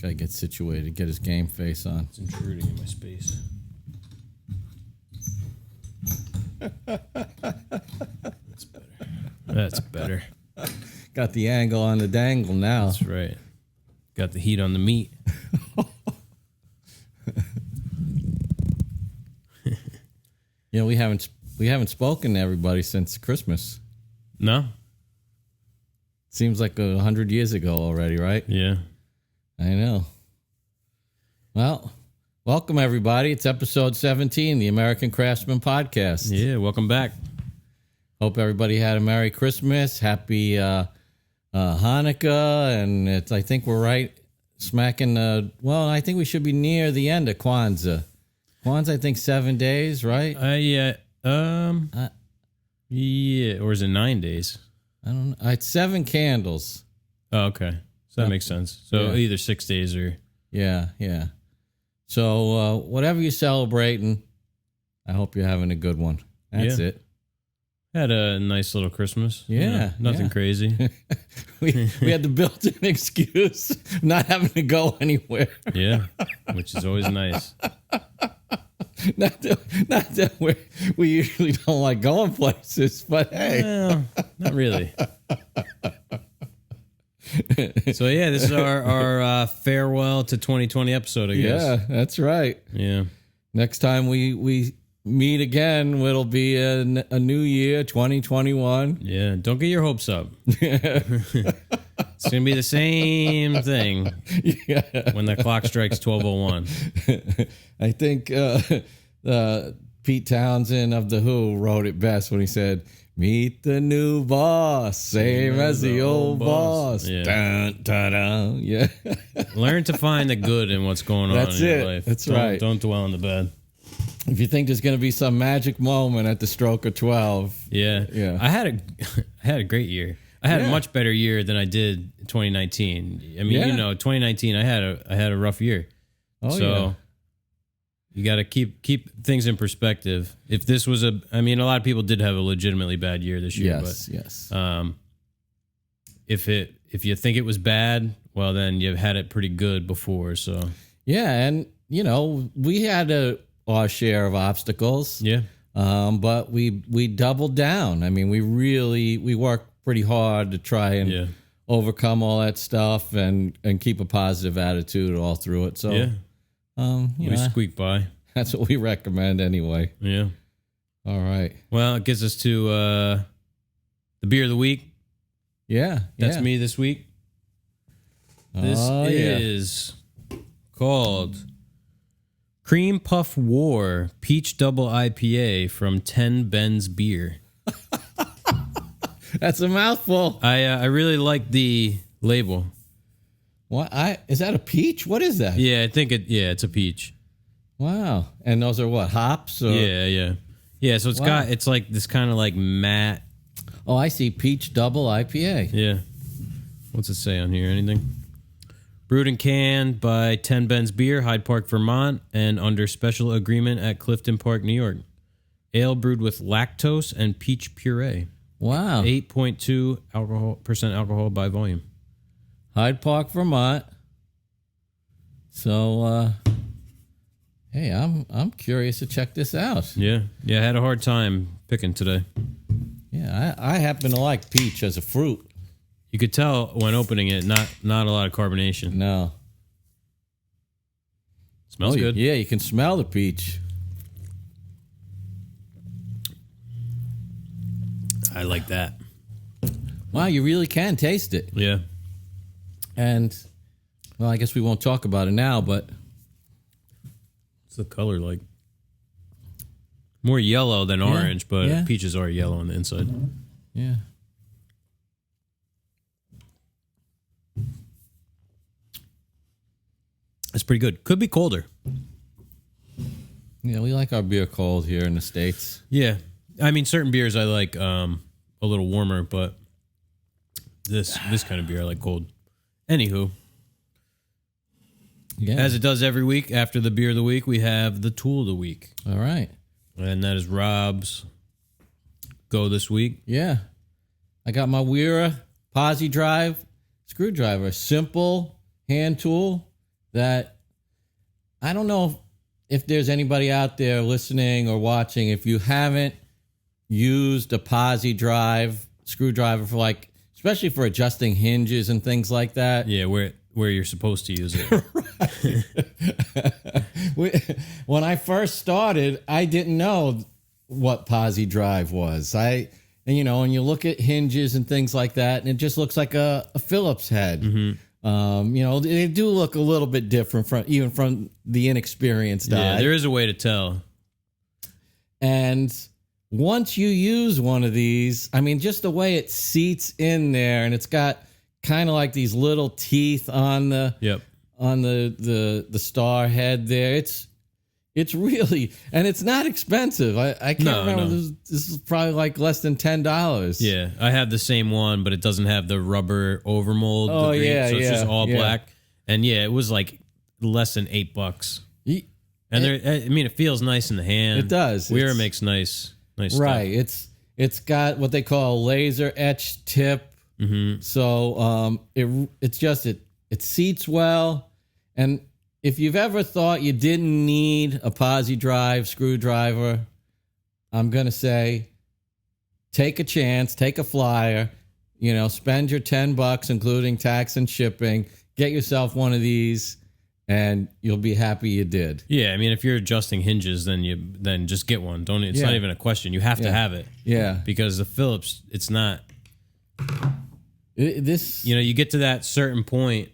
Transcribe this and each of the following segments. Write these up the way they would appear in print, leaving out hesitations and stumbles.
Guy gets situated, get his game face on. It's intruding in my space. That's better. That's better. Got the angle on the dangle now. That's right. Got the heat on the meat. We haven't spoken to everybody since Christmas. No? Seems like 100 years ago already, right? Yeah. I know. Well, welcome everybody. It's episode 17, the American Craftsman Podcast. Yeah, welcome back. Hope everybody had a Merry Christmas, Happy Hanukkah, and I think we're right smacking. I think we should be near the end of Kwanzaa. Kwanzaa, I think 7 days, right? Yeah, or is it 9 days? I don't know. It's 7 candles. Oh, okay. So that makes sense. So either 6 days or... Yeah. So whatever you're celebrating, I hope you're having a good one. That's it. Had a nice little Christmas. Yeah. Nothing crazy. we had the built-in excuse not having to go anywhere. Yeah, which is always nice. Not that we usually don't like going places, but hey. Well, not really. So yeah, this is our farewell to 2020 episode, I guess. Yeah, that's right. Yeah. Next time we meet again, it'll be a new year, 2021. Yeah, don't get your hopes up. It's going to be the same thing when the clock strikes 12:01. I think Pete Townsend of The Who wrote it best when he said, "Meet the new boss, same as the old boss." Yeah. Dun, dun, dun. Yeah. Learn to find the good in what's going on in your life. That's right. Don't dwell on the bad. If you think there's going to be some magic moment at the stroke of 12. Yeah. I had a great year. I had a much better year than I did in 2019. I mean, 2019 I had a rough year. You got to keep things in perspective. If this was a lot of people did have a legitimately bad year this year. Yes. If you think it was bad, well, then you've had it pretty good before. So yeah, and we had our share of obstacles. Yeah. But we doubled down. I mean, we worked pretty hard to try and overcome all that stuff and keep a positive attitude all through it. So we squeaked by. That's what we recommend anyway. Yeah. All right. Well, it gets us to the beer of the week. Yeah. That's me this week. This is called Cream Puff War Peach Double IPA from 10 Ben's Beer. That's a mouthful. I really like the label. What? Is that a peach? What is that? Yeah, I think it's a peach. Wow. And those are what, hops? Or? Yeah. So it's like this kind of like matte. Oh, I see. Peach Double IPA. Yeah. What's it say on here? Anything? Brewed and canned by 10 Ben's Beer, Hyde Park, Vermont, and under special agreement at Clifton Park, New York. Ale brewed with lactose and peach puree. Wow. 8.2% alcohol by volume. Hyde Park, Vermont. So, hey, I'm curious to check this out. Yeah. I had a hard time picking today. Yeah, I happen to like peach as a fruit. You could tell when opening it, not a lot of carbonation. No. Smells good. Yeah, you can smell the peach. I like that. Wow, you really can taste it. Yeah. And, well, I guess we won't talk about it now, but... What's the color like? More yellow than orange, but peaches are yellow on the inside. Yeah. It's pretty good. Could be colder. Yeah, we like our beer cold here in the States. Yeah. I mean, certain beers I like a little warmer, but this kind of beer I like cold. Anywho. Yeah. As it does every week, after the beer of the week, we have the tool of the week. All right. And that is Rob's go this week. Yeah. I got my Wera Posi Drive screwdriver. Simple hand tool. that I don't know if there's anybody out there listening or watching, if you haven't used a posi drive screwdriver for especially for adjusting hinges and things like that. Yeah, where you're supposed to use it. When I first started, I didn't know what posi drive was. And you look at hinges and things like that, and it just looks like a Phillips head. Mm-hmm. They do look a little bit different from the inexperienced eye. Yeah, there is a way to tell. And once you use one of these, I mean, just the way it seats in there, and it's got kind of like these little teeth on the star head there. It's really, and it's not expensive. I can't remember. No. This is probably like less than $10. Yeah, I have the same one, but it doesn't have the rubber overmold. Oh, yeah, so it's just all black. And yeah, it was like less than $8. And it feels nice in the hand. It does. Weir makes nice stuff. Right. It's got what they call a laser etched tip. Mm-hmm. So it seats well. And if you've ever thought you didn't need a posi drive screwdriver, I'm going to say take a chance, take a flyer, spend your $10, including tax and shipping, get yourself one of these, and you'll be happy you did. Yeah, if you're adjusting hinges, then just get one. It's not even a question. You have to have it. Yeah. Because the Phillips, it's not. This, you get to that certain point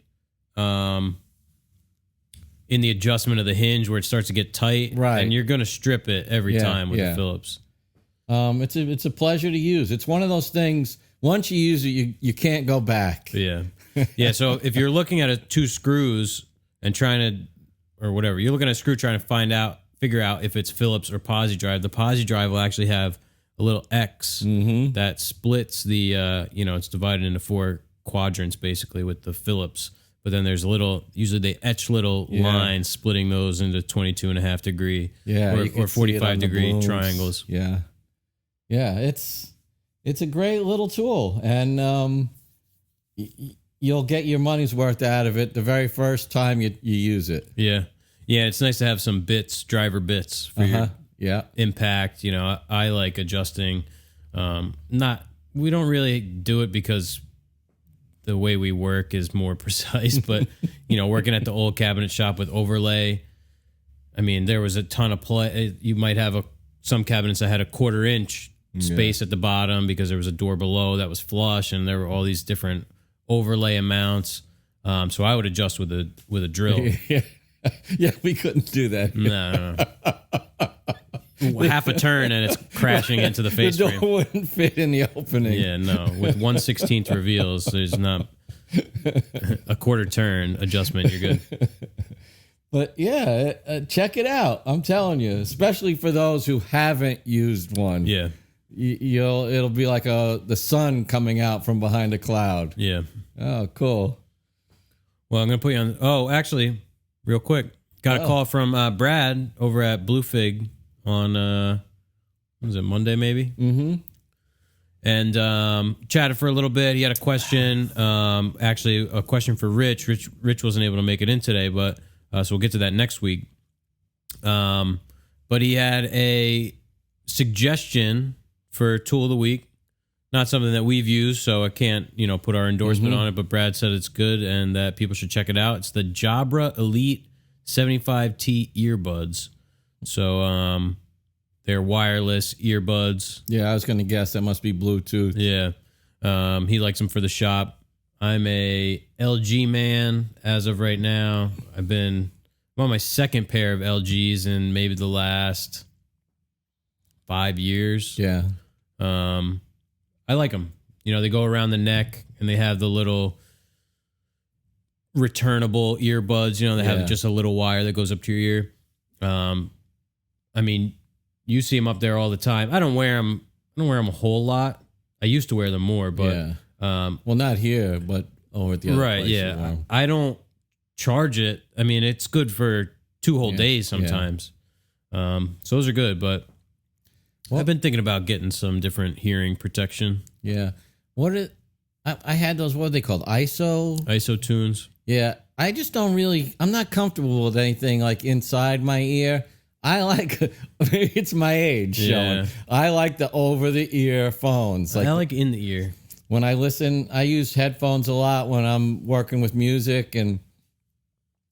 in the adjustment of the hinge where it starts to get tight, right? And you're going to strip it every time with the Phillips. It's a pleasure to use. It's one of those things. Once you use it, you can't go back. Yeah, yeah. So if you're looking at two screws and or whatever, you're looking at a screw trying to figure out if it's Phillips or posi drive. The posi drive will actually have a little X that splits the. It's divided into 4 quadrants basically with the Phillips. But then there's usually they etch little lines splitting those into 22.5 degree or 45 degree triangles. Yeah. Yeah. It's a great little tool, and you'll get your money's worth out of it the very first time you use it. Yeah. Yeah. It's nice to have some driver bits for your impact. I like adjusting. We don't really do it because the way we work is more precise, but working at the old cabinet shop with overlay, there was a ton of play. You might have some cabinets that had a 1/4 inch space at the bottom because there was a door below that was flush, and there were all these different overlay amounts. So I would adjust with a drill. Yeah, we couldn't do that. No. Half a turn and it's crashing into the face frame. The door wouldn't fit in the opening. Yeah, no. With 1/16 reveals, there's not a 1/4 turn adjustment. You're good. But yeah, check it out. I'm telling you, especially for those who haven't used one. Yeah, it'll be like the sun coming out from behind a cloud. Yeah. Oh, cool. Well, I'm gonna put you on. Oh, actually, real quick, got a call from Brad over at Blue Fig on was it Monday maybe? Mm-hmm. And chatted for a little bit. He had a question, actually a question for Rich. Rich wasn't able to make it in today, but so we'll get to that next week. But he had a suggestion for tool of the week. Not something that we've used, so I can't, put our endorsement on it, but Brad said it's good and that people should check it out. It's the Jabra Elite 75T earbuds. So they're wireless earbuds. Yeah, I was going to guess that must be Bluetooth. Yeah. He likes them for the shop. I'm a LG man as of right now. I'm on my second pair of LGs in maybe the last 5 years. Yeah. I like them. They go around the neck and they have the little returnable earbuds. They have just a little wire that goes up to your ear. You see them up there all the time. I don't wear them a whole lot. I used to wear them more, but well, not here, but over at the other place. Yeah. I don't charge it. It's good for 2 whole days sometimes. So those are good, but I've been thinking about getting some different hearing protection. Yeah. I had those, what are they called? ISO tunes. Yeah. I just don't really, I'm not comfortable with anything like inside my ear. I like, maybe it's my age showing. I like the over the ear phones. I like in the ear. When I listen, I use headphones a lot when I'm working with music and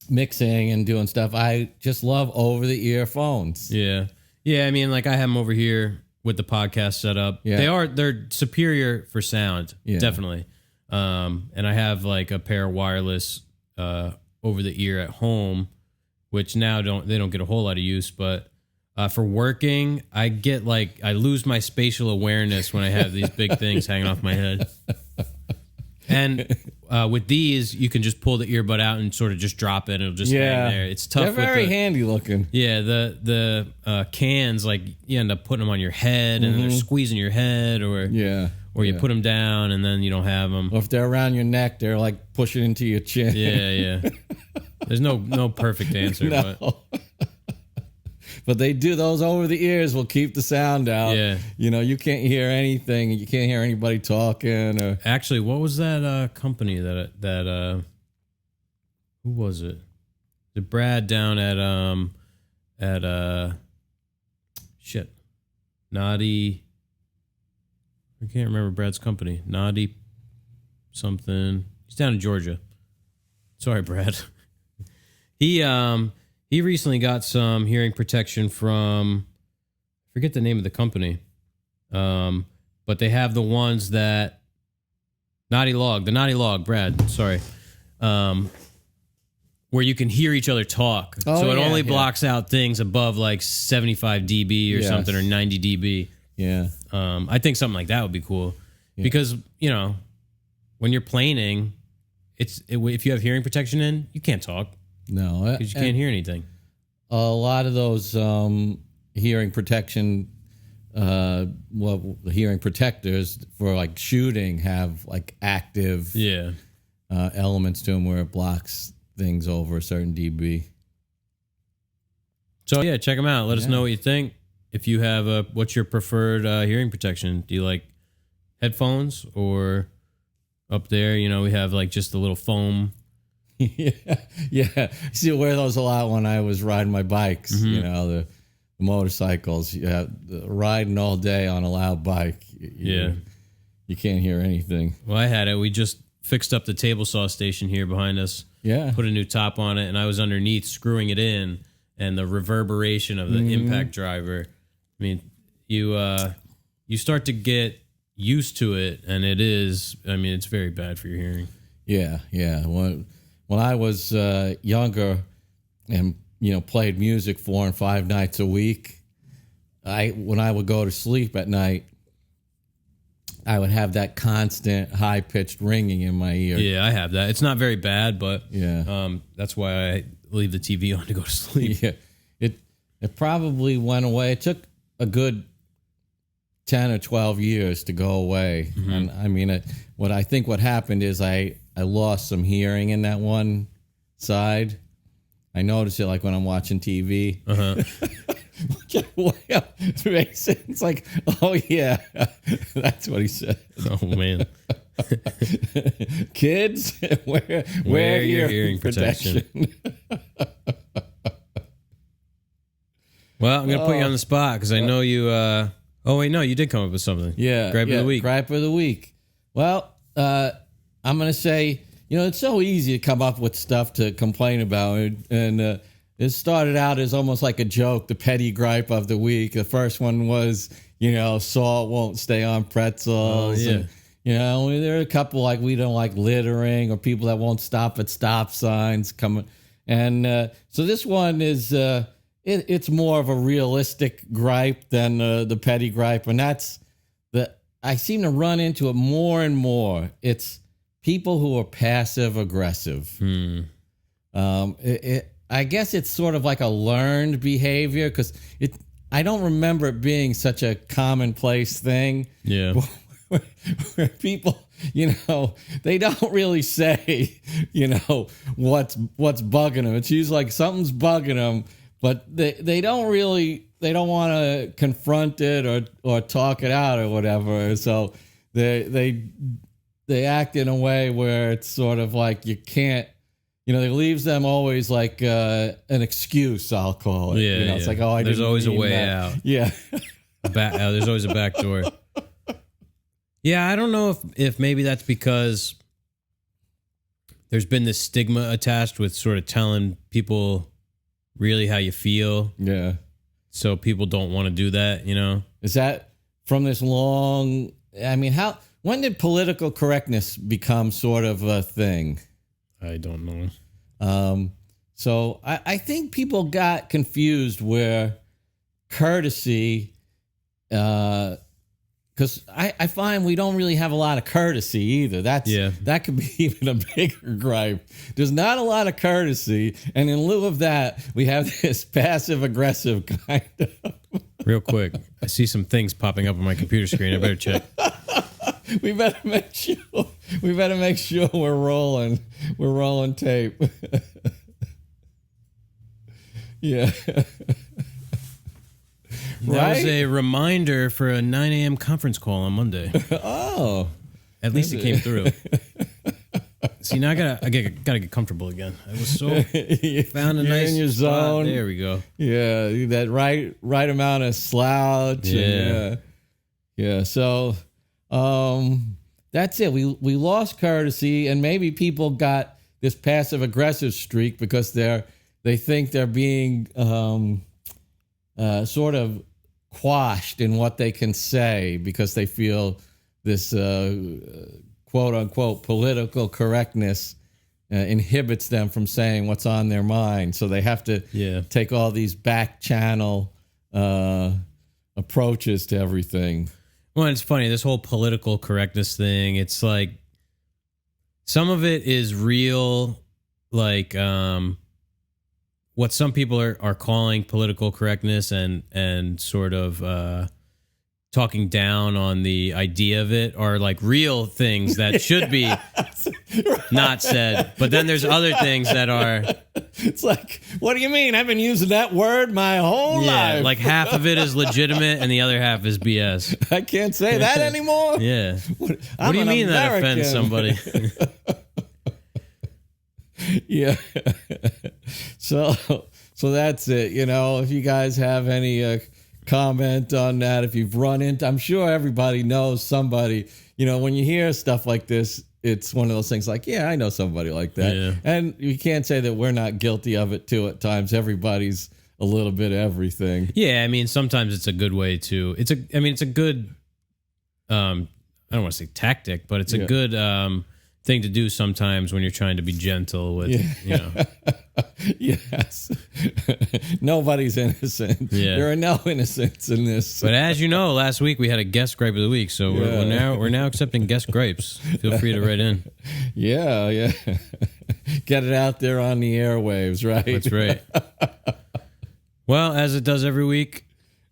mixing and doing stuff. I just love over the ear phones. Yeah. Yeah. I mean, like I have them over here with the podcast set up. Yeah. They're superior for sound. Yeah. Definitely. And I have like a pair of wireless over the ear at home, which now they don't get a whole lot of use, but for working, I lose my spatial awareness when I have these big things hanging off my head. And with these, you can just pull the earbud out and sort of just drop it. And it'll just hang there. It's tough. They're very handy looking. Yeah, the cans, like you end up putting them on your head and they're squeezing your head, or you put them down and then you don't have them. Or if they're around your neck, they're like pushing into your chin. Yeah. There's no perfect answer. No. But they do, those over the ears will keep the sound out. Yeah. You know, you can't hear anything. You can't hear anybody talking. Or actually, what was that company that who was it? The Brad down at Naughty. I can't remember Brad's company. Naughty something. He's down in Georgia. Sorry, Brad. He recently got some hearing protection from, I forget the name of the company, but they have the ones that the Naughty Log, Brad, sorry, where you can hear each other talk. So it only blocks out things above like 75 dB or something, or 90 dB. Yeah. I think something like that would be cool because, you know, when you're planing, if you have hearing protection in, you can't talk. No, because you can't hear anything. A lot of those hearing protection, hearing protectors for like shooting have like active elements to them where it blocks things over a certain dB. So yeah, check them out. Let us know what you think. If you have what's your preferred hearing protection? Do you like headphones or up there? You know, we have like just a little foam. Yeah. See, I wear those a lot when I was riding my bikes. Mm-hmm. You know, the motorcycles. Yeah, riding all day on a loud bike. You can't hear anything. Well, I had it. We just fixed up the table saw station here behind us. Yeah, put a new top on it, and I was underneath screwing it in, and the reverberation of the impact driver. I mean, you start to get used to it, and it is. I mean, it's very bad for your hearing. Yeah. When I was younger and, you know, played music 4 and 5 nights a week, when I would go to sleep at night, I would have that constant high-pitched ringing in my ear. Yeah, I have that. It's not very bad, but that's why I leave the TV on to go to sleep. Yeah, it probably went away. It took a good 10 or 12 years to go away. Mm-hmm. And I mean, what happened is I lost some hearing in that one side. I notice it like when I'm watching TV. It's like, oh yeah, that's what he said. Oh man, kids, wear your hearing protection. Well, I'm gonna put you on the spot because I know you. Oh wait, no, you did come up with something. Yeah, gripe of the week. Gripe of the week. Well, I'm gonna say, you know, it's so easy to come up with stuff to complain about, and it started out as almost like a joke. The petty gripe of the week. The first one was, you know, salt won't stay on pretzels. Oh, yeah. And, you know, there are a couple like we don't like littering, or people that won't stop at stop signs coming. And so this one is. It's more of a realistic gripe than the petty gripe, and that's I seem to run into it more and more. It's people who are passive aggressive. I guess it's sort of like a learned behavior because I don't remember it being such a commonplace thing. Yeah, where people, you know, they don't really say, you know, what's bugging them. It's usually like something's bugging them. But they don't want to confront it or talk it out or whatever. So they act in a way where it's sort of like you can't it leaves them always like an excuse, I'll call it. Yeah, It's like, oh, there's always a way that. out. Yeah. There's always a back door. Yeah, I don't know if maybe that's because there's been this stigma attached with sort of telling people really how you feel. Yeah. So people don't want to do that, Is that from this long... I mean, when did political correctness become sort of a thing? I don't know. So I think people got confused where courtesy... because I find we don't really have a lot of courtesy either. That could be even a bigger gripe. There's not a lot of courtesy, and in lieu of that, we have this passive aggressive kind of. Real quick, I see some things popping up on my computer screen. I better check. We better make sure we're rolling. We're rolling tape. Yeah. That was a reminder for a 9 a.m. conference call on Monday. Oh. At least it came through. See, now I gotta get comfortable again. I was so found a You're nice in your spot. zone. There we go. Yeah, that right amount of slouch. Yeah. Yeah. So that's it. We lost courtesy, and maybe people got this passive aggressive streak because they think they're being sort of quashed in what they can say because they feel this quote unquote political correctness inhibits them from saying what's on their mind. So they have to take all these back channel approaches to everything. Well, it's funny, this whole political correctness thing, it's like some of it is real, like what some people are calling political correctness and sort of talking down on the idea of it are like real things that should be not said. But then there's other things that are... It's like, what do you mean? I've been using that word my whole life. Like half of it is legitimate and the other half is BS. I can't say that anymore? Yeah. What do you mean American. that offends somebody? Yeah. So that's it. If you guys have any comment on that, if you've run into, I'm sure everybody knows somebody, when you hear stuff like this, it's one of those things like, yeah, I know somebody like that. Yeah. And you can't say that we're not guilty of it too at times. Everybody's a little bit of everything. Yeah. I mean, sometimes it's a good way to, it's a good, I don't want to say tactic, but it's a good, thing to do sometimes when you're trying to be gentle with, Yes. Nobody's innocent. Yeah. There are no innocents in this. But as you know, last week we had a guest gripe of the week, so we're now accepting guest gripes. Feel free to write in. Yeah. Get it out there on the airwaves, right? That's right. Well, as it does every week,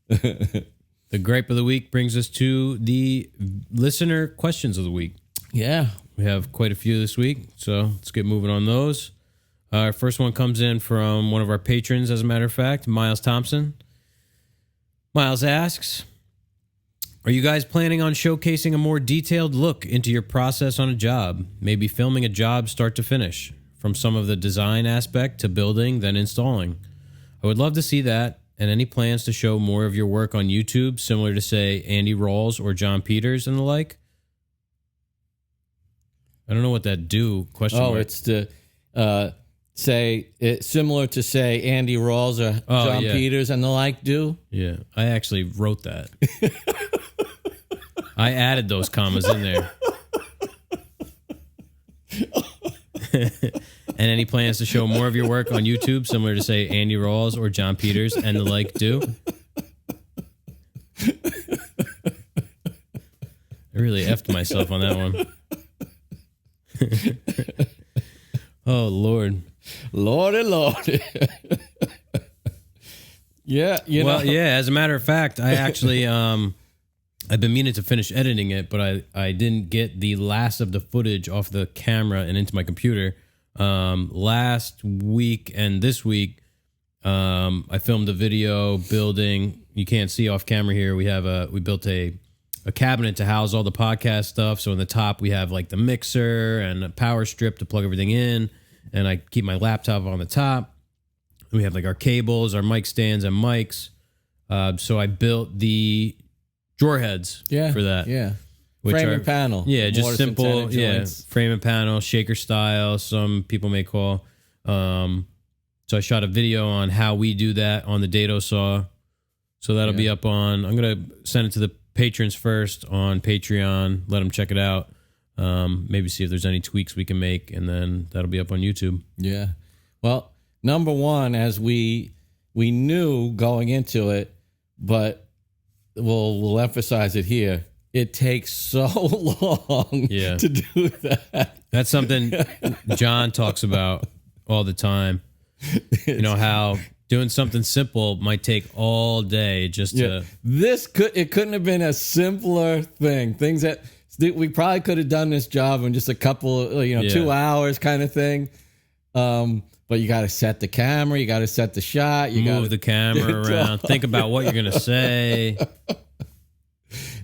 the gripe of the week brings us to the listener questions of the week. Yeah. We have quite a few this week, so let's get moving on those. Our first one comes in from one of our patrons, as a matter of fact, Miles Thompson. Miles asks, are you guys planning on showcasing a more detailed look into your process on a job? Maybe filming a job start to finish, from some of the design aspect to building, then installing. I would love to see that, and any plans to show more of your work on YouTube, similar to, say, Andy Rawls or John Peters and the like? I don't know what that do. Question mark. It's to say it's similar to say Andy Rawls or John Peters and the like do. Yeah, I actually wrote that. I added those commas in there. And any plans to show more of your work on YouTube, similar to say Andy Rawls or John Peters and the like do? I really effed myself on that one. Oh Lordy. Yeah, as a matter of fact, I actually I've been meaning to finish editing it, but I didn't get the last of the footage off the camera and into my computer. Last week and this week, I filmed a video building. You can't see off camera here. We built a cabinet to house all the podcast stuff. So in the top we have like the mixer and a power strip to plug everything in. and I keep my laptop on the top. We have like our cables, our mic stands, and mics. So I built the drawer heads for that. Yeah. Frame and panel. Yeah, just simple. Yeah, joints. frame and panel, shaker style, some people may call. So I shot a video on how we do that on the dado saw. So that'll be up on, I'm going to send it to the patrons first on Patreon, let them check it out. Maybe see if there's any tweaks we can make, and then that'll be up on YouTube. Yeah. Well, number one, as we knew going into it, but we'll emphasize it here. It takes so long to do that. That's something John talks about all the time. You know, how doing something simple might take all day just to... It couldn't have been a simpler thing. Things that we probably could have done this job in just a couple, 2 hours kind of thing. But you got to set the camera, you got to set the shot, you move the camera around, think about what you're going to say.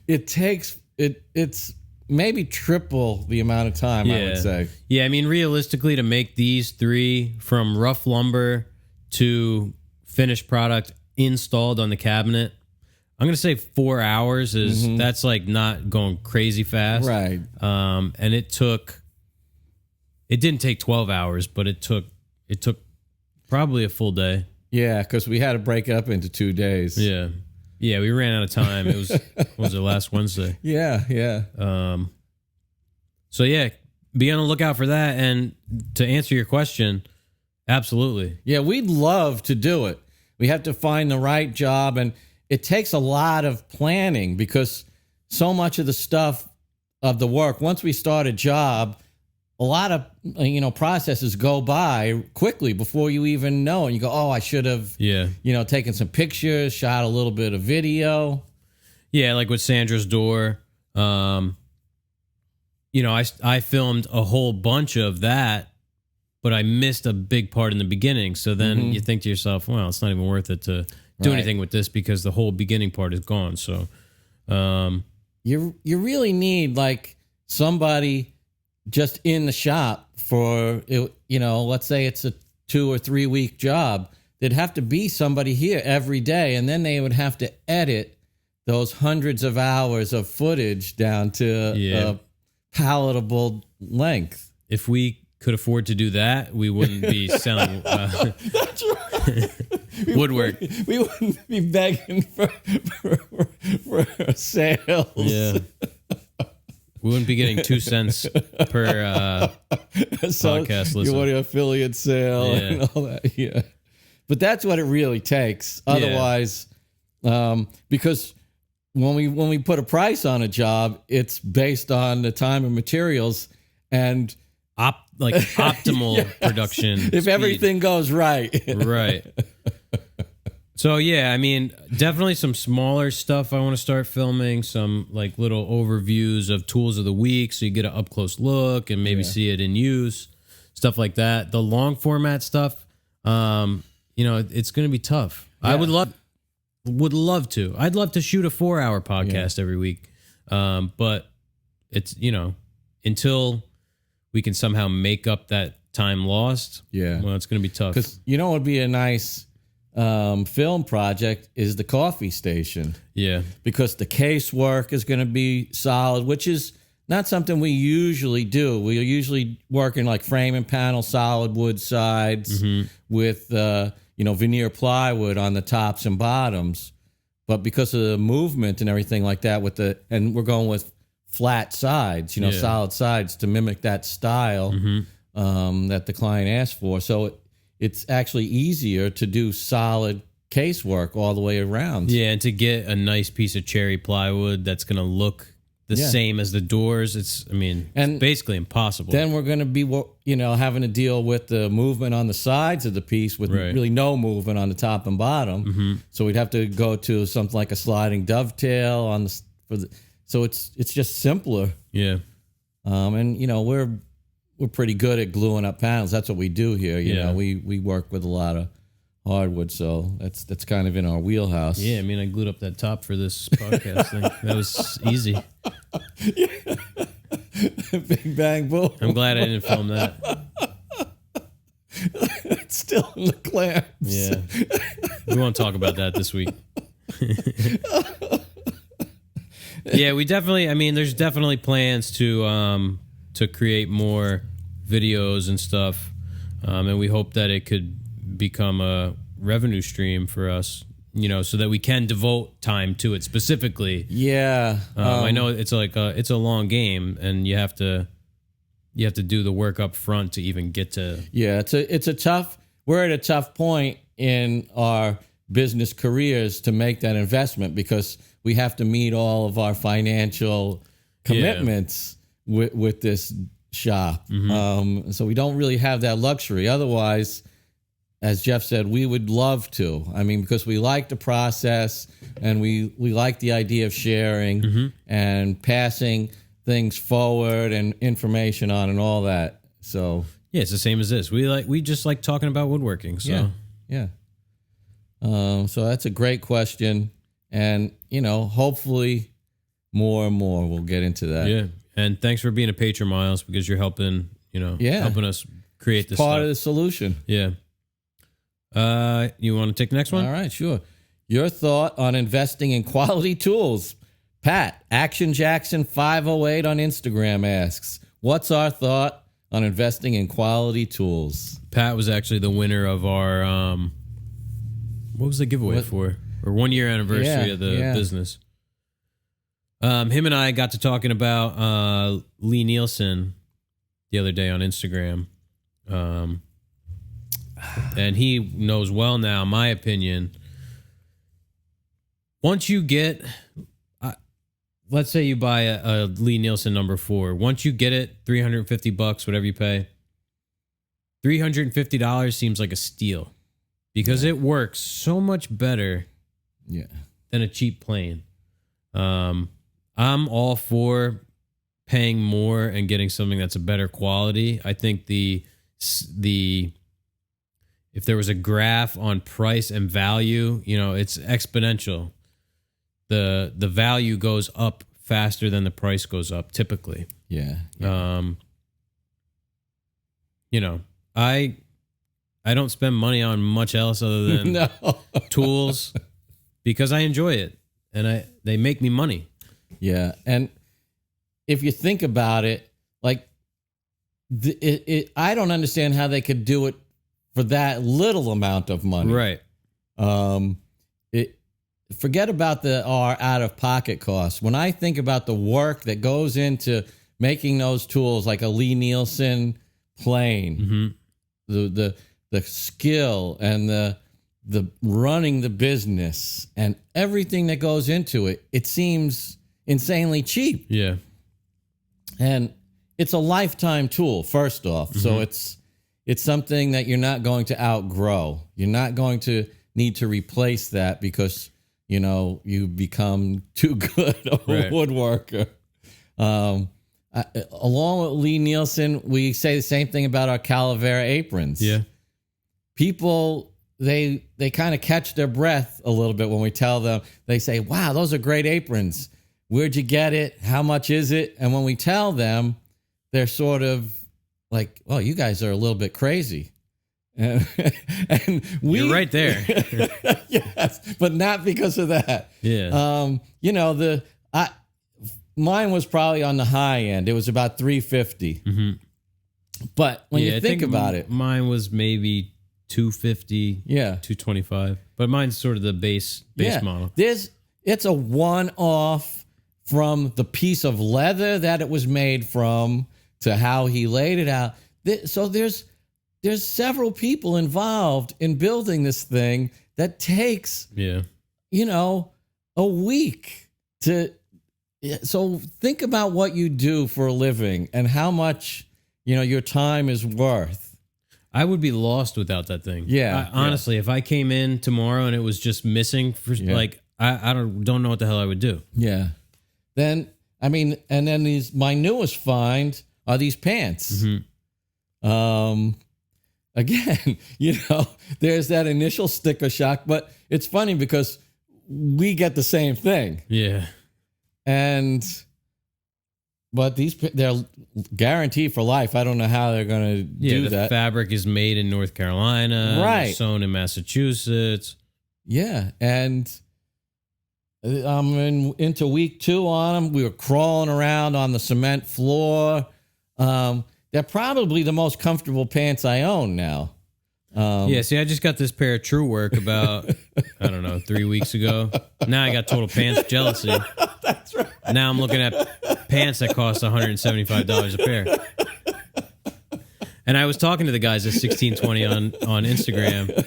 It takes it's maybe triple the amount of time, I would say. Yeah, I mean, realistically, to make these 3 from rough lumber to finished product installed on the cabinet, I'm going to say 4 hours is that's like not going crazy fast. Right. And it didn't take 12 hours, but it took probably a full day. Yeah, because we had to break it up into 2 days. Yeah. Yeah, we ran out of time. It was, what was it, last Wednesday? Yeah. So yeah, be on the lookout for that. And to answer your question, absolutely. Yeah, we'd love to do it. We have to find the right job, and it takes a lot of planning because so much of the stuff of the work, once we start a job, a lot of processes go by quickly before you even know, and you go, oh, I should have taken some pictures, shot a little bit of video. Yeah, like with Sandra's door, I filmed a whole bunch of that, but I missed a big part in the beginning. So then you think to yourself, well, it's not even worth it to do anything with this because the whole beginning part is gone. So you really need like somebody just in the shop for, let's say it's a 2 or 3 week job. There'd have to be somebody here every day, and then they would have to edit those hundreds of hours of footage down to a palatable length. If we could afford to do that, we wouldn't be selling That's right. woodwork. We wouldn't be begging for sales. Yeah. We wouldn't be getting 2 cents per podcast listen. You want an affiliate sale and all that. Yeah. But that's what it really takes. Otherwise, because when we put a price on a job, it's based on the time and materials and optimal production. If speed. Everything goes right. Right. So yeah, I mean, definitely some smaller stuff I want to start filming, some like little overviews of tools of the week so you get an up close look and maybe see it in use, stuff like that. The long format stuff, it's going to be tough. Yeah. I would love to. I'd love to shoot a 4-hour podcast every week. But it's, until we can somehow make up that time lost. Yeah. Well, it's going to be tough. Because it would be a nice film project is the coffee station. Yeah. Because the casework is going to be solid, which is not something we usually do. We usually work in like frame and panel, solid wood sides with, veneer plywood on the tops and bottoms. But because of the movement and everything like that and we're going with flat sides, solid sides to mimic that style that the client asked for. So it's actually easier to do solid casework all the way around. Yeah, and to get a nice piece of cherry plywood that's going to look the same as the doors, it's basically impossible. Then we're going to be, having to deal with the movement on the sides of the piece with really no movement on the top and bottom. So we'd have to go to something like a sliding dovetail so it's just simpler. Yeah. And we're pretty good at gluing up panels. That's what we do here. We work with a lot of hardwood, so that's kind of in our wheelhouse. Yeah, I glued up that top for this podcast thing. That was easy. Big bang boom. I'm glad I didn't film that. It's still in the clamps. Yeah. We won't talk about that this week. Yeah, we definitely, I mean, there's definitely plans to create more videos and stuff. And we hope that it could become a revenue stream for us, you know, so that we can devote time to it specifically. Yeah. I know it's like it's a long game, and you have to do the work up front to even get to. Yeah, we're at a tough point in our business careers to make that investment because we have to meet all of our financial commitments with this shop. So we don't really have that luxury. Otherwise, as Jeff said, we would love to. I mean, because we like the process and we like the idea of sharing and passing things forward and information on and all that. So yeah, it's the same as this. We just like talking about woodworking. So yeah. So that's a great question, and you know, hopefully, more and more we'll get into that. Yeah, and thanks for being a patron, Miles, because you're helping. Helping us create this part stuff. of the solution. Yeah. You want to take the next one? All right, sure. Your thought on investing in quality tools. Pat, Action Jackson 508 on Instagram asks, what's our thought on investing in quality tools? Pat was actually the winner of our, what was the giveaway for? Or 1 year anniversary of the business. Him and I got to talking about Lee Nielsen the other day on Instagram. And he knows well now, my opinion. Once you get, let's say you buy a Lee Nielsen number 4. Once you get it, $350, whatever you pay, $350 seems like a steal because it works so much better than a cheap plane. I'm all for paying more and getting something that's a better quality. I think if there was a graph on price and value, it's exponential. The value goes up faster than the price goes up, typically. Yeah. I don't spend money on much else other than tools because I enjoy it and they make me money. Yeah. And if you think about it, like I don't understand how they could do it for that little amount of money. Right. Forget about our out-of-pocket costs. When I think about the work that goes into making those tools, like a Lee Nielsen plane, the skill and the running the business and everything that goes into it, it seems insanely cheap. Yeah. And it's a lifetime tool, first off. So it's something that you're not going to outgrow. You're not going to need to replace that because you become too good a woodworker. Along with Lee Nielsen, we say the same thing about our Calavera aprons. Yeah. People, they kind of catch their breath a little bit when we tell them. They say, wow, those are great aprons. Where'd you get it? How much is it? And when we tell them, they're sort of like, well, you guys are a little bit crazy. And you're right there. Yes, but not because of that. Yeah. Mine was probably on the high end. It was about $350. But when you think about it, mine was maybe $250. Yeah, $225. But mine's sort of the base model. It's a one-off from the piece of leather that it was made from to how he laid it out. So there's several people involved in building this thing that takes, a week to. So think about what you do for a living and how much, your time is worth. I would be lost without that thing. Yeah. Honestly, if I came in tomorrow and it was just missing I don't know what the hell I would do. Yeah. Then, and then my newest find are these pants. Again, there's that initial sticker shock, but it's funny because we get the same thing. Yeah. And but they're guaranteed for life. I don't know how they're going to do the that. Fabric is made in North Carolina, right? Sewn in Massachusetts. Yeah, and I'm into week 2 on them. We were crawling around on the cement floor. They're probably the most comfortable pants I own now. See, I just got this pair of True Work about, I don't know, 3 weeks ago. Now I got total pants jealousy. That's right. Now I'm looking at pants that cost $175 a pair. And I was talking to the guys at 1620 on Instagram.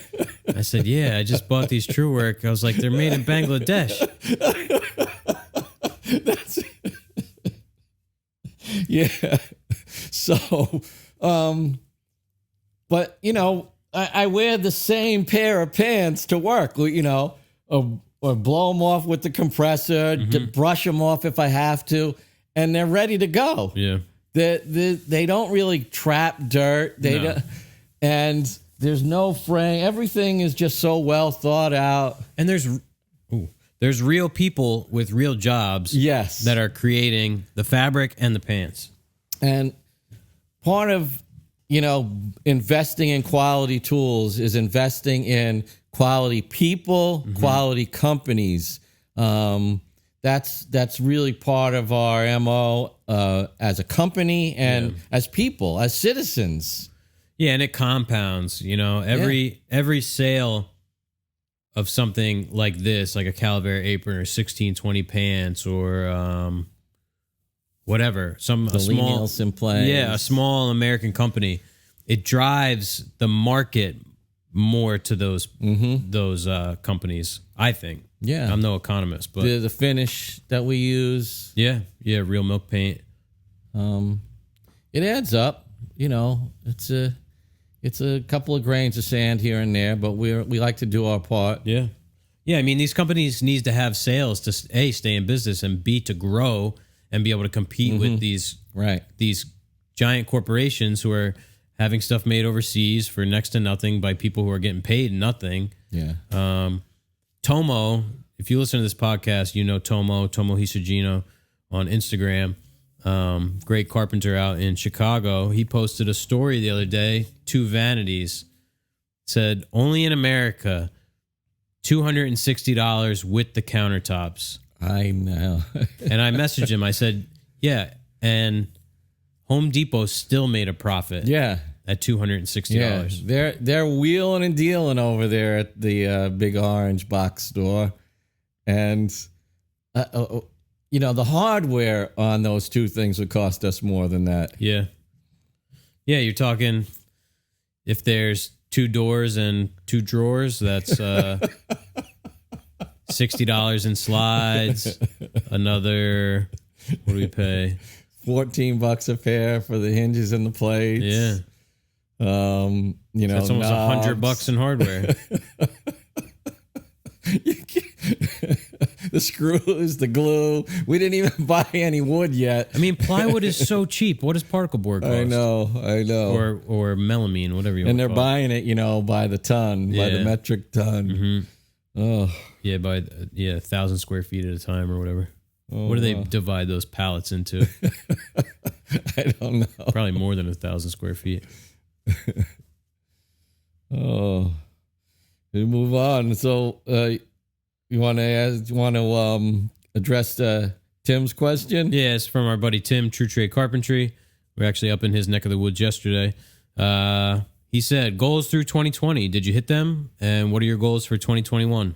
I said, yeah, I just bought these True Work. I was like, they're made in Bangladesh. Yeah. So, but, I wear the same pair of pants to work, or blow them off with the compressor, to brush them off if I have to, and they're ready to go. Yeah. They don't really trap dirt. And there's no fraying. Everything is just so well thought out. And there's real people with real jobs. Yes. That are creating the fabric and the pants. And part of, investing in quality tools is investing in quality people, quality companies. That's really part of our MO as a company and as people, as citizens. Yeah, and it compounds, every sale of something like this, like a Calavera apron or 1620 pants or whatever, a small Nielsen play. Yeah, a small American company. It drives the market more to those companies, I think. Yeah. I'm no economist, but the finish that we use. Yeah, real milk paint. It adds up, it's a couple of grains of sand here and there, but we like to do our part. Yeah. Yeah, I mean, these companies need to have sales to A, stay in business, and B, to grow and be able to compete with these giant corporations who are having stuff made overseas for next to nothing by people who are getting paid nothing. Yeah. Tomo, if you listen to this podcast, Tomo Hisagino on Instagram. Great carpenter out in Chicago. He posted a story the other day, 2 vanities. Said, only in America, $260 with the countertops. I know. And I messaged him. I said, yeah, and Home Depot still made a profit. Yeah. At $260. Yeah, they're wheeling and dealing over there at the big orange box store. And, the hardware on those 2 things would cost us more than that. Yeah. Yeah, you're talking, if there's 2 doors and 2 drawers, that's $60 in slides. Another, what do we pay? $14 a pair for the hinges and the plates. Yeah. That's almost $100 in hardware. The screws, the glue. We didn't even buy any wood yet. I mean, plywood is so cheap. What does particle board cost? I know. Or melamine, whatever you want to call it. And they're buying it, by the ton, by the metric ton. Mm-hmm. Oh. Yeah, 1,000 square feet at a time or whatever. Oh, what do they divide those pallets into? I don't know. Probably more than 1,000 square feet. Oh, we move on. So, you want to address Tim's question? Yeah, it's from our buddy Tim, True Trade Carpentry. We're actually up in his neck of the woods yesterday. He said, goals through 2020. Did you hit them? And what are your goals for 2021?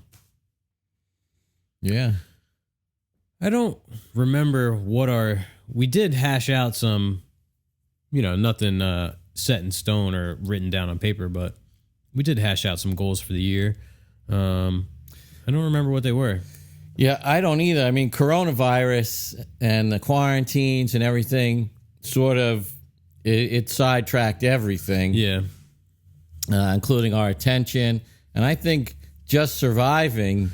Yeah. I don't remember we did hash out some, nothing set in stone or written down on paper, but we did hash out some goals for the year. I don't remember what they were. Yeah, I don't either. I mean, coronavirus and the quarantines and everything sort of, it sidetracked everything. Yeah. Including our attention. And I think just surviving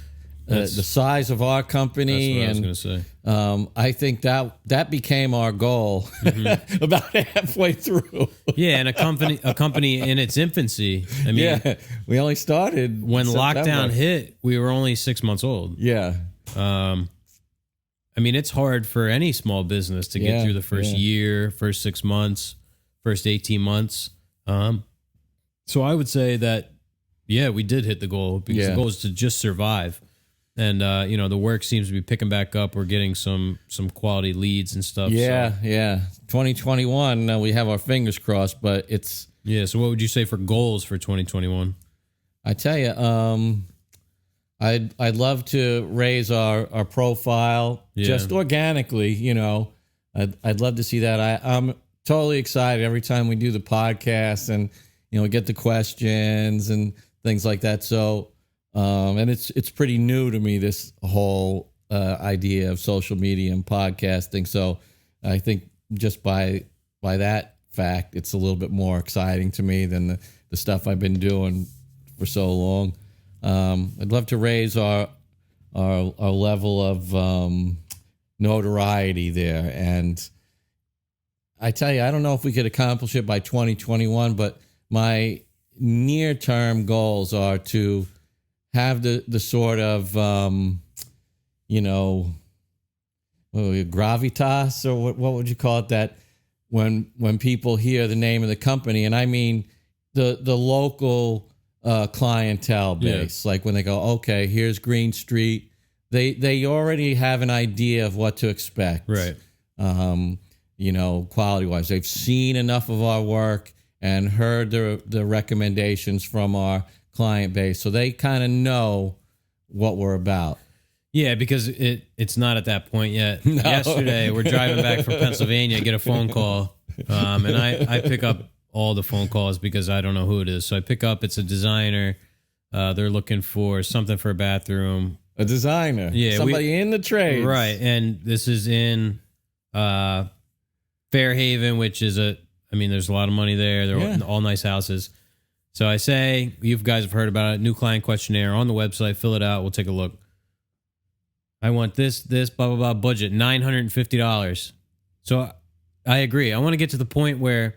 the size of our company. That's what I was going to say. I think that became our goal about halfway through. Yeah, and a company in its infancy. I mean, we only started when September. Lockdown hit. We were only 6 months old. Yeah, I mean, it's hard for any small business to get through the first year, first 6 months, first 18 months. So I would say that, we did hit the goal, because the goal is to just survive. And, the work seems to be picking back up. We're getting some quality leads and stuff. Yeah, yeah. 2021, we have our fingers crossed, but it's... Yeah, so what would you say for goals for 2021? I tell you, I'd love to raise our profile just organically, I'd love to see that. I'm totally excited every time we do the podcast and, we get the questions and things like that. So... and it's pretty new to me, this whole idea of social media and podcasting. So I think just by that fact, it's a little bit more exciting to me than the stuff I've been doing for so long. I'd love to raise our level of notoriety there. And I tell you, I don't know if we could accomplish it by 2021, but my near-term goals are to have the sort of, gravitas, or what would you call it, that when people hear the name of the company, and I mean the local clientele base, like when they go, okay, here's Greene Street, they already have an idea of what to expect. Right. Quality-wise. They've seen enough of our work and heard the recommendations from our client base, so they kind of know what we're about. Yeah, because it's not at that point yet. No. Yesterday, we're driving back from Pennsylvania, get a phone call, and I pick up all the phone calls because I don't know who it is. So I pick up, it's a designer. They're looking for something for a bathroom. A designer. Yeah. Somebody in the trades. Right, and this is in Fairhaven, which is there's a lot of money there. They're all nice houses. So I say, you guys have heard about it, new client questionnaire on the website, fill it out, we'll take a look. I want this, blah, blah, blah, budget, $950. So I agree. I want to get to the point where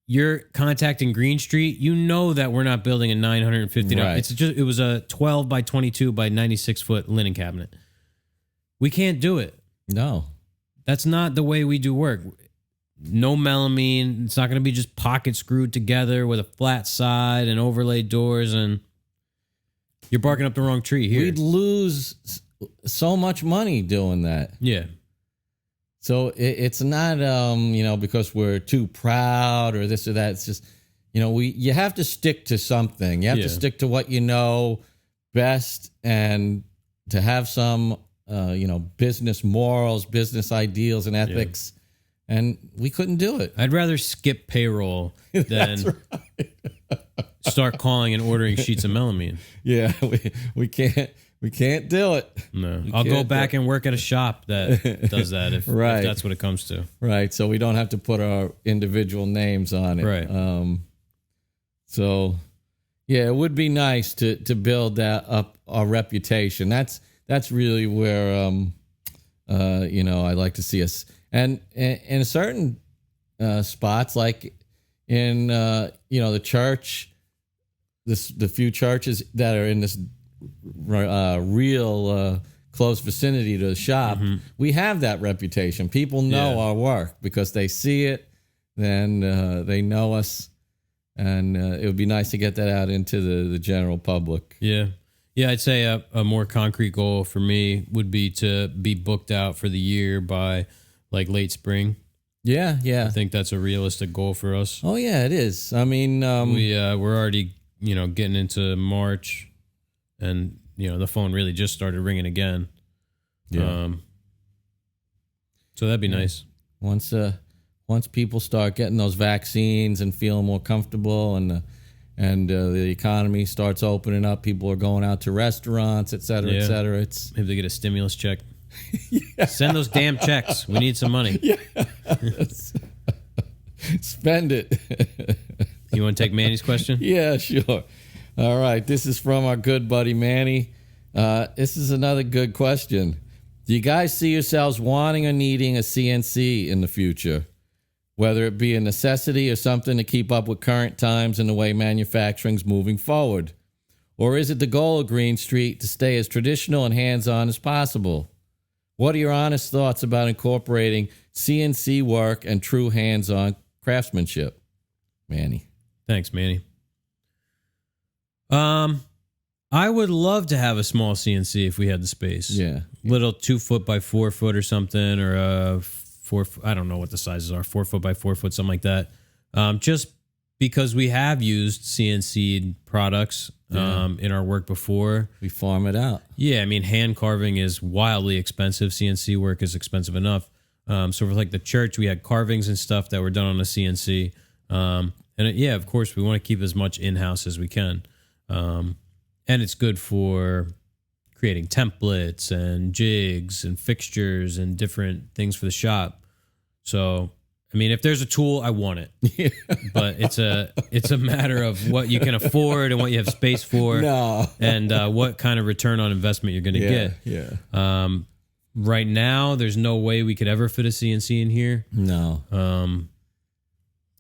you're contacting Greene Street, you know that we're not building a $950. Right. It was a 12 by 22 by 96 foot linen cabinet. We can't do it. No. That's not the way we do work. No melamine. It's not going to be just pocket screwed together with a flat side and overlaid doors, and you're barking up the wrong tree here. We'd lose so much money doing that. Yeah. So it's not, because we're too proud or this or that. It's just, you have to stick to something. You have to stick to what you know best, and to have some, business morals, business ideals, and ethics. Yeah. And we couldn't do it. I'd rather skip payroll than start calling and ordering sheets of melamine. Yeah, we can't do it. No, I'll go back and work at a shop that does that if that's what it comes to. Right, so we don't have to put our individual names on it. Right. So, it would be nice to build that up, our reputation. That's really where I'd like to see us. And in certain spots, like in the church, the few churches that are in this real close vicinity to the shop, we have that reputation. People know our work because they see it, then they know us, and it would be nice to get that out into the general public. Yeah. Yeah, I'd say a more concrete goal for me would be to be booked out for the year by like late spring. Yeah. I think that's a realistic goal for us. Oh yeah, it is. I mean, we're already, getting into March, and the phone really just started ringing again. Yeah. So that'd be nice. Once people start getting those vaccines and feeling more comfortable, and the economy starts opening up, people are going out to restaurants, et cetera, et cetera. Maybe they get a stimulus check. Send those damn checks. We need some money. Yeah. Spend it. You want to take Manny's question? Yeah, sure. All right. This is from our good buddy Manny. This is another good question. Do you guys see yourselves wanting or needing a CNC in the future? Whether it be a necessity or something to keep up with current times and the way manufacturing's moving forward? Or is it the goal of Greene Street to stay as traditional and hands-on as possible? What are your honest thoughts about incorporating CNC work and true hands-on craftsmanship? Manny. Thanks, Manny. I would love to have a small CNC if we had the space. Yeah. Little 2 foot by 4 foot or something, or a 4. I don't know what the sizes are. 4 foot by 4 foot, something like that. Just because we have used CNC products in our work before. We farm it out. Yeah, I mean, hand carving is wildly expensive. CNC work is expensive enough. So for like the church, we had carvings and stuff that were done on a CNC. Yeah, of course, we want to keep as much in-house as we can. And it's good for creating templates and jigs and fixtures and different things for the shop. So, I mean, if there's a tool, I want it. Yeah. But it's a matter of what you can afford and what you have space for. No. And what kind of return on investment you're going to get. Yeah. Right now, there's no way we could ever fit a CNC in here. No.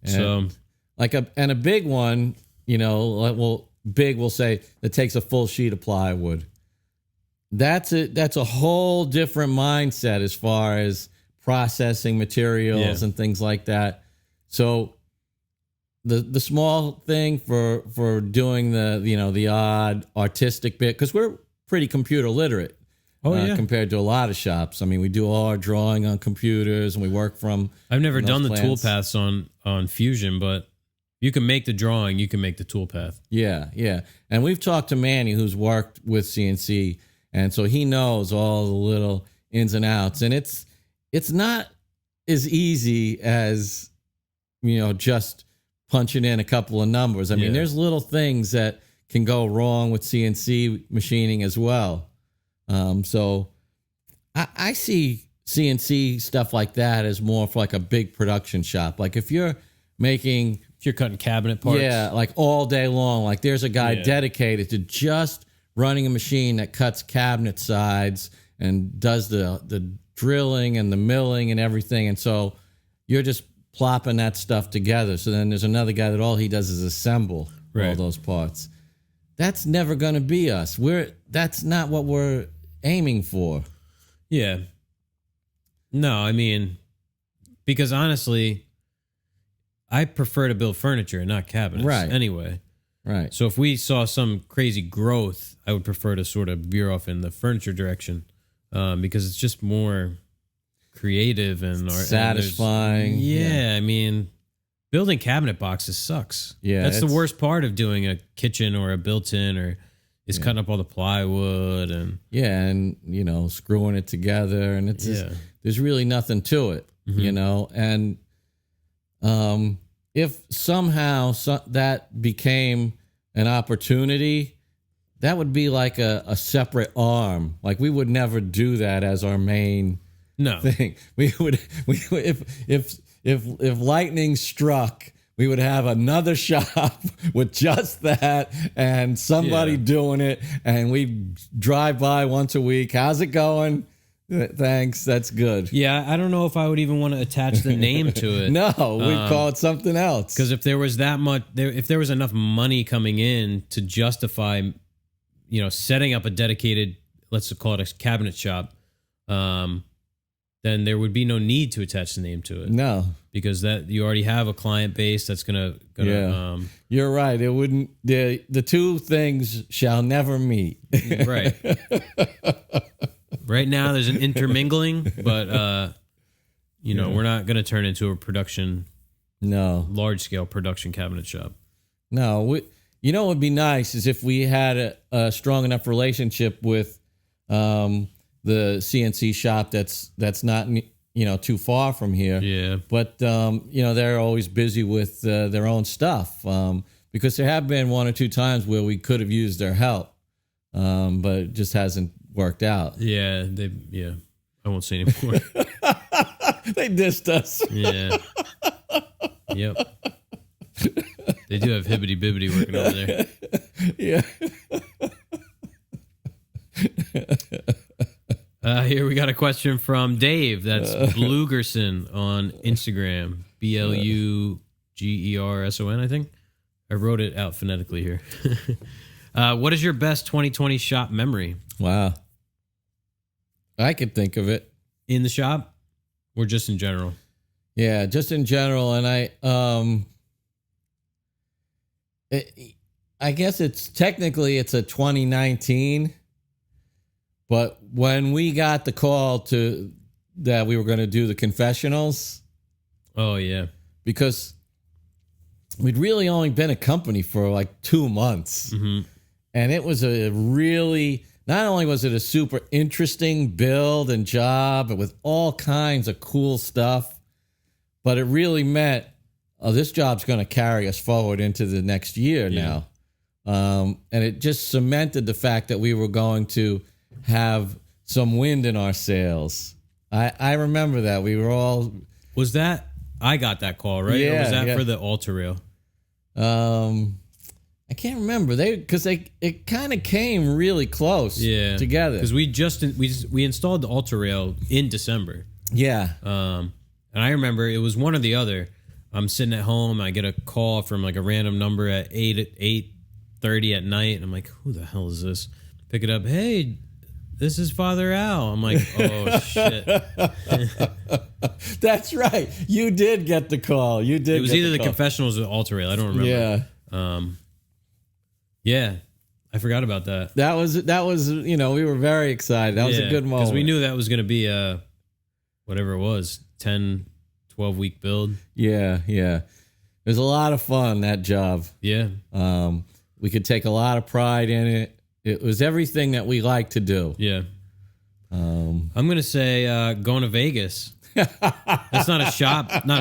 So, like a big one, big, we'll say, that takes a full sheet of plywood. That's a whole different mindset as far as processing materials and things like that. So the small thing for doing the odd artistic bit, because we're pretty computer literate. Compared to a lot of shops. I mean, we do all our drawing on computers and we work from. I've never done the plans. toolpaths on Fusion, but you can make the drawing, you can make the toolpath. Yeah. And we've talked to Manny, who's worked with CNC, and so he knows all the little ins and outs. And it's not as easy as, just punching in a couple of numbers. I mean, there's little things that can go wrong with CNC machining as well. So I see CNC stuff like that as more for like a big production shop. Like if you're cutting cabinet parts. Yeah, like all day long. Like there's a guy dedicated to just running a machine that cuts cabinet sides and does the drilling and the milling and everything. And so you're just plopping that stuff together. So then there's another guy that all he does is assemble all those parts. That's never going to be us. That's not what we're aiming for. Yeah. No, I mean, because honestly, I prefer to build furniture and not cabinets. Right. Anyway. Right. So if we saw some crazy growth, I would prefer to sort of veer off in the furniture direction, because it's just more creative and satisfying. I mean, building cabinet boxes sucks. Yeah. That's the worst part of doing a kitchen or a built-in is cutting up all the plywood and screwing it together, and it's just, there's really nothing to it, and if somehow that became an opportunity, that would be like a separate arm. Like we would never do that as our main thing. We would if lightning struck, we would have another shop with just that and somebody doing it, and we drive by once a week. How's it going? Thanks, that's good. Yeah, I don't know if I would even want to attach the name to it. No, we'd call it something else. Because if there was if there was enough money coming in to justify, setting up a dedicated, let's call it a cabinet shop, then there would be no need to attach the name to it. No, because that you already have a client base that's gonna. You're right. It wouldn't. The two things shall never meet. Right. Right now, there's an intermingling, but we're not going to turn into a production, large scale production cabinet shop. No, what would be nice is if we had a strong enough relationship with the CNC shop that's not too far from here. Yeah, but they're always busy with their own stuff, because there have been one or two times where we could have used their help, but it just hasn't worked out. Yeah, I won't say anymore. They dissed us. Yeah. Yep. They do have Hibbity Bibbity working over there. Yeah. Here we got a question from Dave. That's Blugerson on Instagram. BLUGERSON, I think. I wrote it out phonetically here. What is your best 2020 shop memory? Wow. I could think of it. in the shop or just in general? Yeah, just in general. And I guess it's technically it's a 2019, but when we got the call that we were going to do the confessionals. Oh, yeah. Because we'd really only been a company for like 2 months. Mm-hmm. And it was a really, not only was it a super interesting build and job with all kinds of cool stuff, but it really meant, this job's going to carry us forward into the next year now. And it just cemented the fact that we were going to have some wind in our sails. I remember that. We were all... Was that... I got that call, right? Yeah, or was that for the Altar Rail? I can't remember. It kind of came really close together. Because we installed the Altar Rail in December. Yeah. And I remember it was one or the other. I'm sitting at home. I get a call from like a random number at 8:30 at night. And I'm like, who the hell is this? Pick it up. Hey, this is Father Al. I'm like, oh, shit. That's right. You did get the call. You did. It was either the confessionals or the Altar Rail. I don't remember. Yeah. Yeah. I forgot about that. That was, we were very excited. That was a good moment. Because we knew that was going to be whatever it was, 10, 12-week build. Yeah. It was a lot of fun, that job. Yeah. We could take a lot of pride in it. It was everything that we like to do. Yeah. I'm going to say going to Vegas. That's not a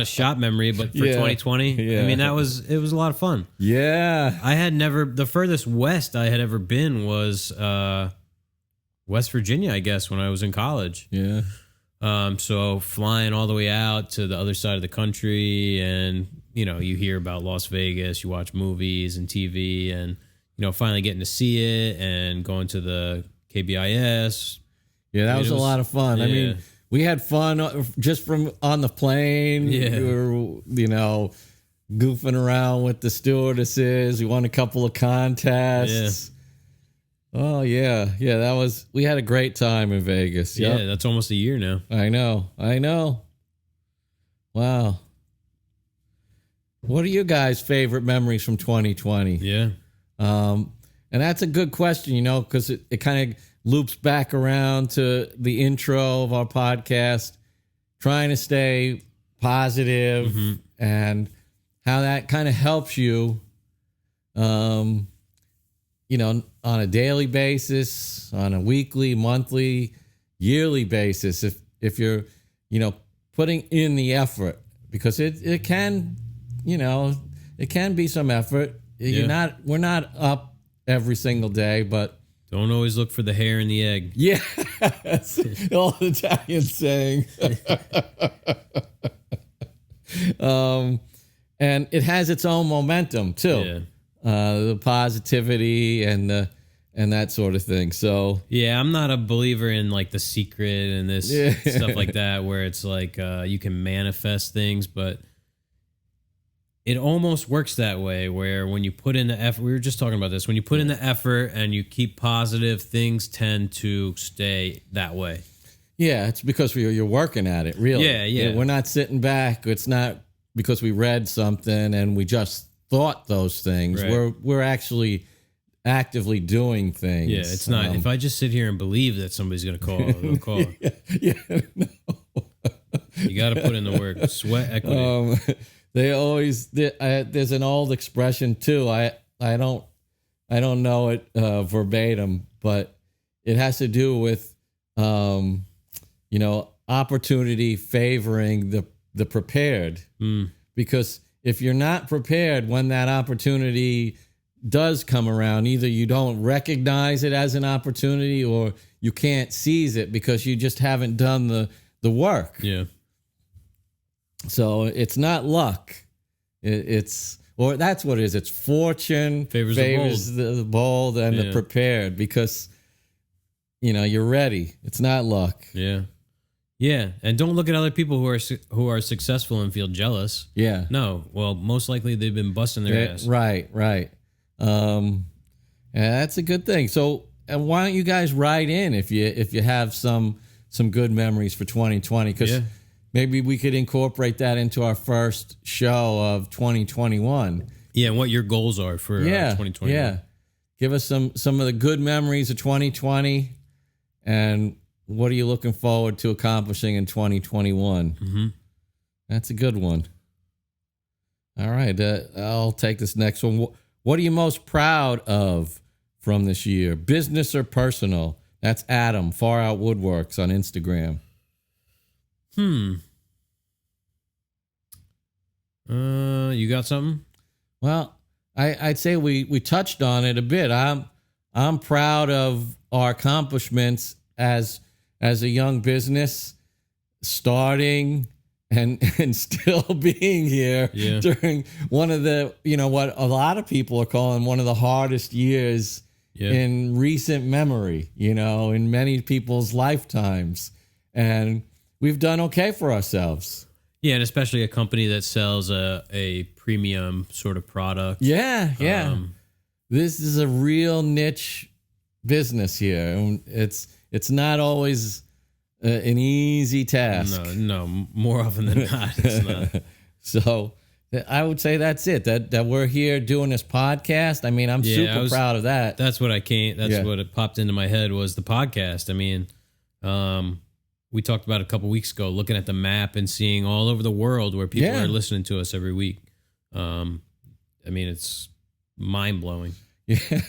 shop memory, but for 2020, yeah. I mean, it was a lot of fun. Yeah. The furthest west I had ever been was West Virginia, I guess, when I was in college. Yeah. So flying all the way out to the other side of the country, and, you hear about Las Vegas, you watch movies and TV, and, finally getting to see it and going to the KBIS. Yeah, that was a lot of fun. Yeah. I mean, we had fun just from on the plane. Yeah. We were, goofing around with the stewardesses. We won a couple of contests. Yeah. Oh, yeah. Yeah, we had a great time in Vegas. Yep. Yeah, that's almost a year now. I know. Wow. What are your guys' favorite memories from 2020? Yeah. And that's a good question, because it kind of loops back around to the intro of our podcast, trying to stay positive and how that kind of helps you, on a daily basis, on a weekly, monthly, yearly basis. If you're, putting in the effort, because it can, it can be some effort. Yeah. We're not up every single day, but don't always look for the hair in the egg. yeah, all the Italian saying. And it has its own momentum too. Yeah. The positivity and that sort of thing. So yeah, I'm not a believer in like The Secret and this stuff like that, where it's like you can manifest things, but it almost works that way, where when you put in the effort, we were just talking about this, when you put in the effort and you keep positive, things tend to stay that way. Yeah, it's because you're working at it, really. Yeah. We're not sitting back. It's not because we read something and we just thought those things. Right. We're actually actively doing things. Yeah, it's not, if I just sit here and believe that somebody's going to call, they'll call. No. You got to put in the work. Sweat equity. There's an old expression too. I don't know it verbatim, but it has to do with opportunity favoring the prepared. Because if you're not prepared when that opportunity does come around, either you don't recognize it as an opportunity or you can't seize it because you just haven't done the work. Yeah. So it's not luck. That's what it is. It's fortune favors the bold and the prepared, because you're ready. It's not luck. Yeah. Yeah, and don't look at other people who are successful and feel jealous. Yeah. No. Well, most likely they've been busting their ass. Right. And that's a good thing. So, and why don't you guys write in if you have some some good memories for 2020, because maybe we could incorporate that into our first show of 2021. Yeah, and what your goals are for 2021. Yeah. Give us some of the good memories of 2020, and what are you looking forward to accomplishing in 2021? Mm-hmm. That's a good one. All right, I'll take this next one. What are you most proud of from this year, business or personal? That's Adam, Far Out Woodworks on Instagram. You got something? Well, I'd say we touched on it a bit. I'm proud of our accomplishments as a young business, starting and still being here during one of the, what a lot of people are calling one of the hardest years in recent memory, in many people's lifetimes. And we've done okay for ourselves. Yeah, and especially a company that sells a premium sort of product. Yeah. This is a real niche business here. It's not always an easy task. No, more often than not, it's not. So I would say that's it. That we're here doing this podcast. I mean, I'm super proud of that. That's what what it popped into my head was the podcast. I mean, we talked about a couple weeks ago, looking at the map and seeing all over the world where people are listening to us every week. I mean, it's mind blowing. Yeah,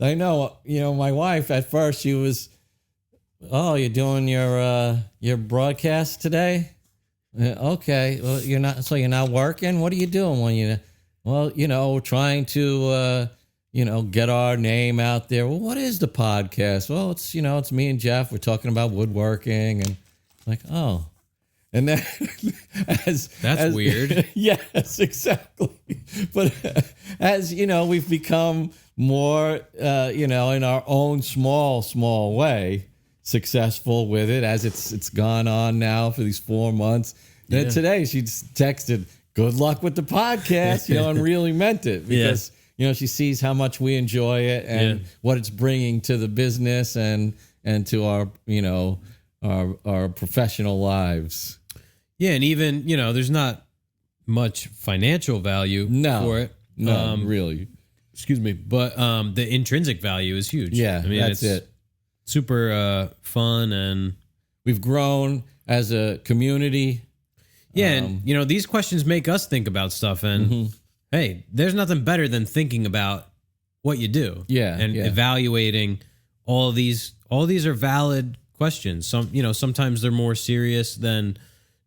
I know. My wife at first, she was, "Oh, you're doing your broadcast today? Okay. Well, you're not. So you're not working. What are you doing when you? Well, trying to get our name out there. Well, what is the podcast? Well, it's me and Jeff. We're talking about woodworking, and like, oh, and then that's weird. Yes, exactly. But as we've become more, in our own small way, successful with it as it's gone on now for these 4 months. Then today she just texted, "Good luck with the podcast," and really meant it because. She sees how much we enjoy it and what it's bringing to the business and to our, our professional lives. Yeah, and even, there's not much financial value for it. No, really. Excuse me. But the intrinsic value is huge. Yeah, I mean, that's it. Super fun, and we've grown as a community. Yeah, and, these questions make us think about stuff, and hey, there's nothing better than thinking about what you do. And evaluating all these are valid questions. Sometimes they're more serious than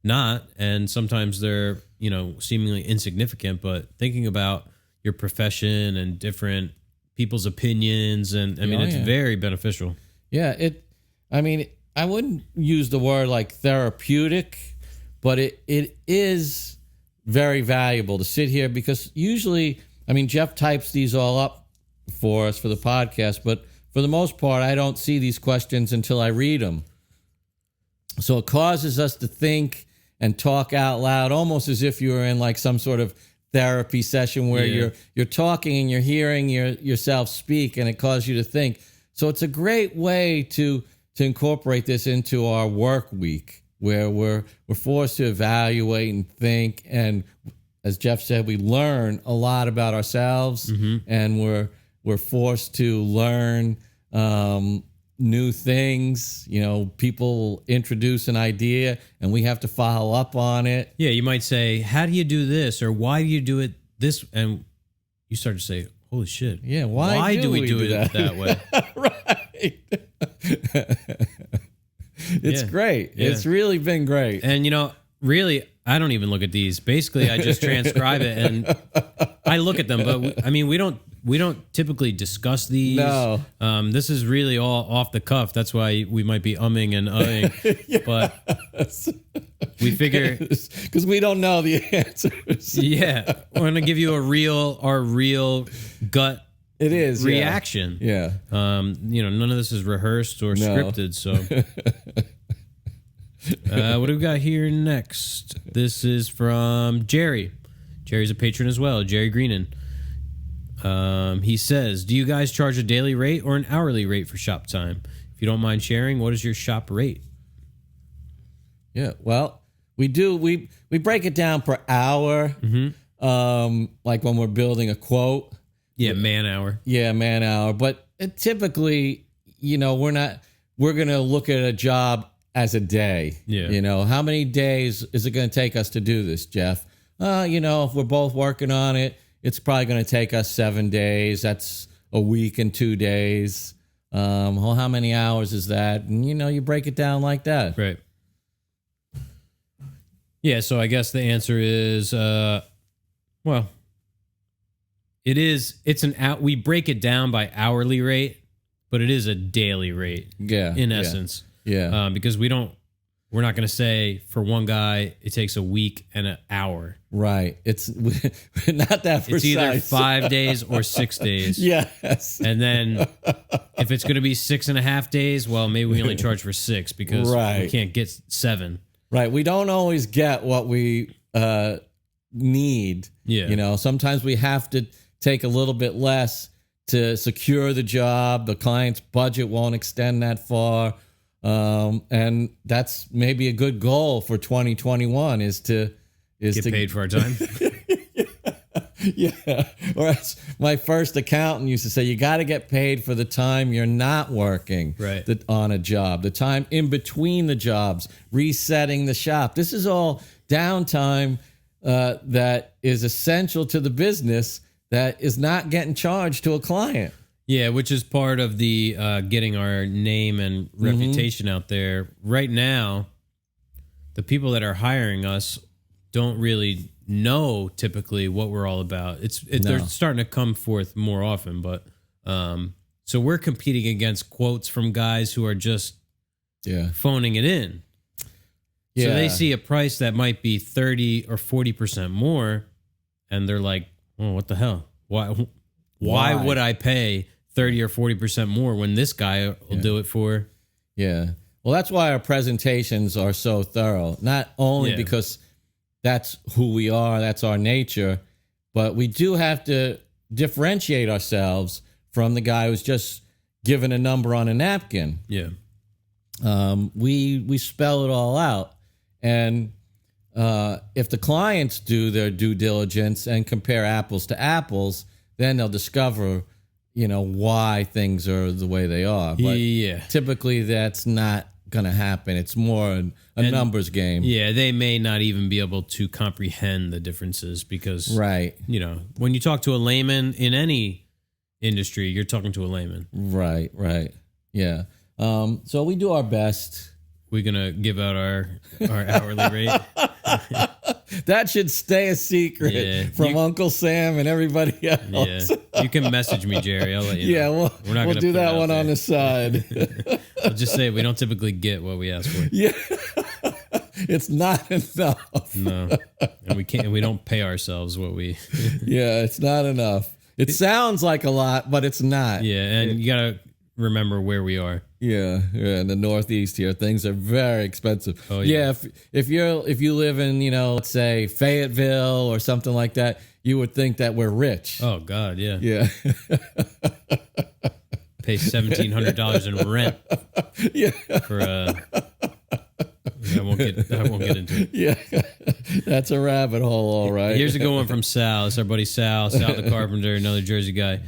not, and sometimes they're, seemingly insignificant, but thinking about your profession and different people's opinions, and it's very beneficial. Yeah, I wouldn't use the word like therapeutic, but it is very valuable to sit here because usually, Jeff types these all up for us for the podcast, but for the most part, I don't see these questions until I read them. So it causes us to think and talk out loud, almost as if you were in like some sort of therapy session where you're talking and you're hearing yourself speak, and it causes you to think. So it's a great way to incorporate this into our work week, where we're forced to evaluate and think, and as Jeff said, we learn a lot about ourselves, and we're forced to learn new things. People introduce an idea, and we have to follow up on it. Yeah, you might say, "How do you do this?" or "Why do you do it this?" And you start to say, "Holy shit! Yeah, why do we do it that way?" Right. It's great. Yeah. It's really been great. And, really, I don't even look at these. Basically, I just transcribe it and I look at them. But, we don't typically discuss these. No. This is really all off the cuff. That's why we might be umming and uhing. Yes. But we figure... Because we don't know the answers. Yeah. We're going to give you our real gut reaction. Yeah. None of this is rehearsed or scripted. So, what do we got here next? This is from Jerry. Jerry's a patron as well. Jerry Greene. He says, "Do you guys charge a daily rate or an hourly rate for shop time? if you don't mind sharing, what is your shop rate? Yeah, well, we break it down per hour. Like when we're building a quote. Yeah, man hour. Yeah, man hour. But typically, we're going to look at a job as a day. Yeah. How many days is it going to take us to do this, Jeff? If we're both working on it, it's probably going to take us 7 days. That's a week and 2 days. Well, how many hours is that? And, you break it down like that. Right. Yeah, so I guess the answer is, we break it down by hourly rate, but it is a daily rate. Yeah. In essence. Yeah. Because we're not going to say for one guy, it takes a week and an hour. Right. It's not that precise. It's either 5 days or 6 days. Yes. And then if it's going to be 6.5 days, well, maybe we only charge for 6 because we can't get 7. Right. We don't always get what we need. Yeah. Sometimes we have to take a little bit less to secure the job. The client's budget won't extend that far. And that's maybe a good goal for 2021 is to get paid for our time. Yeah. Or as my first accountant used to say, you got to get paid for the time you're not working on a job, the time in between the jobs, resetting the shop. This is all downtime that is essential to the business that is not getting charged to a client. Yeah, which is part of the getting our name and reputation out there. Right now, the people that are hiring us don't really know typically what we're all about. They're starting to come forth more often, but so we're competing against quotes from guys who are just phoning it in. Yeah. So they see a price that might be 30 or 40% more, and they're like, "Oh, what the hell? Why would I pay 30 or 40% more when this guy will do it for?" Yeah. Well, that's why our presentations are so thorough. Not only because that's who we are, that's our nature, but we do have to differentiate ourselves from the guy who's just given a number on a napkin. Yeah. We spell it all out. And if the clients do their due diligence and compare apples to apples, then they'll discover, why things are the way they are. But typically that's not going to happen. It's more a numbers game. Yeah, they may not even be able to comprehend the differences because, when you talk to a layman in any industry, you're talking to a layman. Right. Yeah. So we do our best. We're going to give out our hourly rate. That should stay a secret from Uncle Sam and everybody else. Yeah, you can message me, Jerry. I'll let you know. We'll do that one on the side. I'll just say we don't typically get what we ask for. Yeah, it's not enough. No, and we can't. We don't pay ourselves what we. Yeah, it's not enough. It sounds like a lot, but it's not. Yeah, and you gotta remember where we are. Yeah, in the Northeast here, things are very expensive. Oh, yeah. If you live in, let's say Fayetteville or something like that, you would think that we're rich. Oh God, yeah. Yeah. Pay $1,700 in rent. Yeah. For I won't get into it. Yeah, that's a rabbit hole, all right. Here's a good one from Sal. It's our buddy Sal the carpenter, another Jersey guy.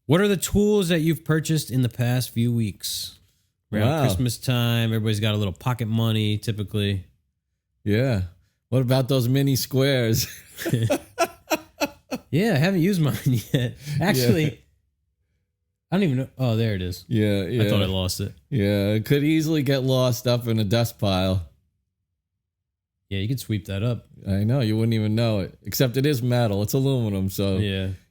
What are the tools that you've purchased in the past few weeks? Around Christmas time, everybody's got a little pocket money, typically. Yeah. What about those mini squares? Yeah, I haven't used mine yet. Actually, I don't even know. Oh, there it is. Yeah. I thought I lost it. Yeah, it could easily get lost up in a dust pile. Yeah, you could sweep that up. I know, you wouldn't even know it. Except it is metal. It's aluminum, so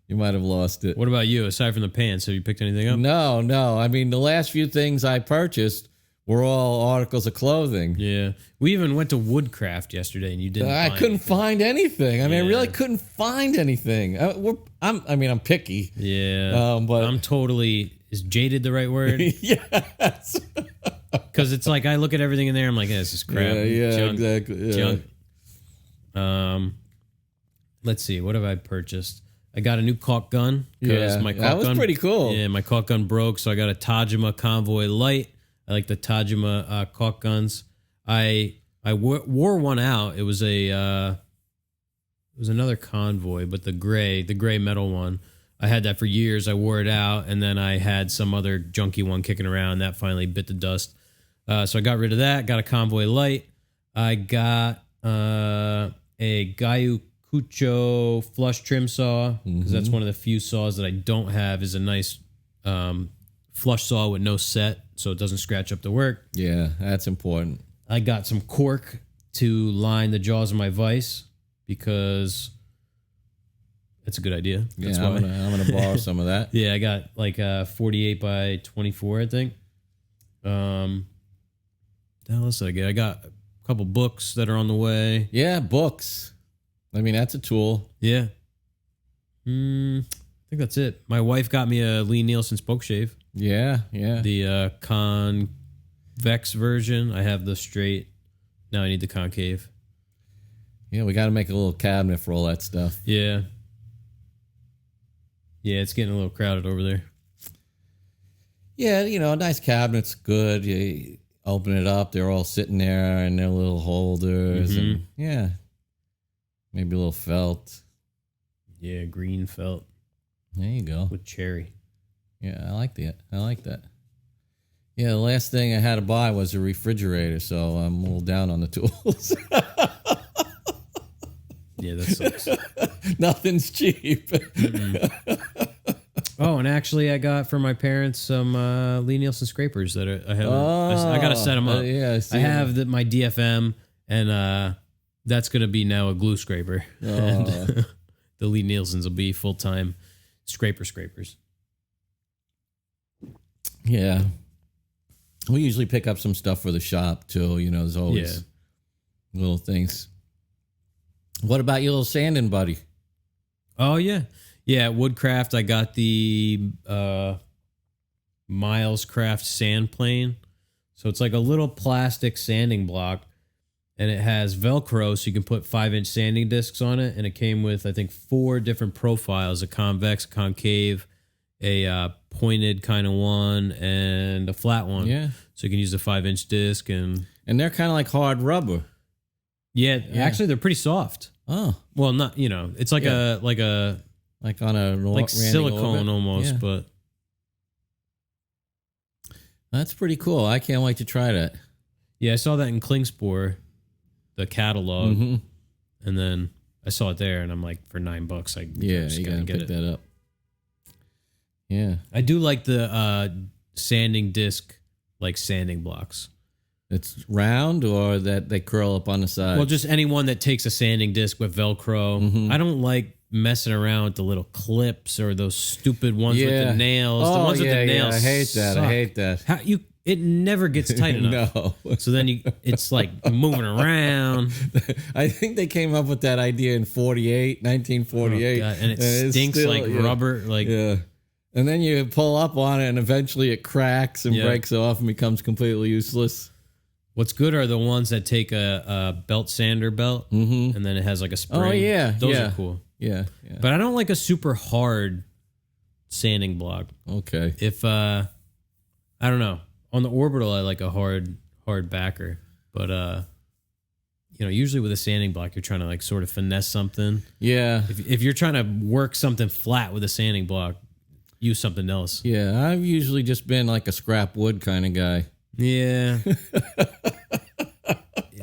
you might have lost it. What about you? Aside from the pants, have you picked anything up? No. I mean, the last few things I purchased were all articles of clothing. Yeah. We even went to Woodcraft yesterday, and you didn't I couldn't find anything. I mean, I really couldn't find anything. I'm picky. Yeah. But I'm totally... Is jaded the right word? Yes. Because it's like I look at everything in there, I'm like, this is crap. Yeah, junk, exactly. Yeah. Junk. Let's see. What have I purchased? I got a new caulk gun. Yeah, my caulk that was gun, pretty cool. Yeah, my caulk gun broke, so I got a Tajima Convoy Light. I like the Tajima caulk guns. I wore one out. It was another Convoy, but the gray metal one. I had that for years. I wore it out, and then I had some other junky one kicking around that finally bit the dust. So I got rid of that. Got a Convoy Light. I got a Gayu Kucho flush trim saw, because that's one of the few saws that I don't have. Is a nice flush saw with no set, so it doesn't scratch up the work. Yeah, that's important. I got some cork to line the jaws of my vise, because it's a good idea. That's why. I'm gonna borrow some of that. Yeah, I got like 48 by 24, I think. What else did I get? I got a couple books that are on the way. Yeah, books. I mean, that's a tool. Yeah. I think that's it. My wife got me a Lee Nielsen spoke shave. Yeah. The convex version. I have the straight. Now I need the concave. Yeah, we got to make a little cabinet for all that stuff. Yeah. Yeah, it's getting a little crowded over there. Yeah, a nice cabinet's good. You open it up, they're all sitting there in their little holders. And yeah, maybe a little felt. Yeah, green felt. There you go. With cherry. Yeah, I like that. Yeah, the last thing I had to buy was a refrigerator, so I'm a little down on the tools. Yeah, that sucks. Nothing's cheap. Oh, and actually, I got for my parents some Lee Nielsen scrapers that I have. I got to set them up. Yeah, I have my DFM, and that's going to be now a glue scraper. Oh. And the Lee Nielsens will be full-time scrapers. Yeah. We usually pick up some stuff for the shop, too. There's always little things. What about your little sanding buddy? Oh, yeah. Yeah, Woodcraft, I got the Miles Craft sand plane. So it's like a little plastic sanding block, and it has Velcro, so you can put 5-inch sanding discs on it. And it came with, I think, 4 different profiles: a convex, concave, a pointed kind of one, and a flat one. Yeah. So you can use a 5-inch disc. And they're kind of like hard rubber. Yeah, actually, they're pretty soft. Oh. Well, not, it's like like on a like silicone orbit. almost, but that's pretty cool. I can't wait to try that. Yeah, I saw that in Klingspor, the catalog, and then I saw it there, and I'm like, for $9, you gotta pick that up. Yeah, I do like the sanding disc, like sanding blocks. It's round, or that they curl up on the side. Well, just anyone that takes a sanding disc with Velcro. I don't like messing around with the little clips or those stupid ones with the nails. The ones with the nails. I hate that. Suck. I hate that. It never gets tight enough. No. So then it's like moving around. I think they came up with that idea in 1948. Oh, and it stinks still, like rubber. Like, yeah. And then you pull up on it, and eventually it cracks and breaks off and becomes completely useless. What's good are the ones that take a belt sander belt, and then it has like a spring. Oh, yeah. Those are cool. Yeah. But I don't like a super hard sanding block. Okay. If, I don't know. On the Orbital, I like a hard backer. But, usually with a sanding block, you're trying to like sort of finesse something. Yeah. If you're trying to work something flat with a sanding block, use something else. Yeah, I've usually just been like a scrap wood kind of guy. Yeah.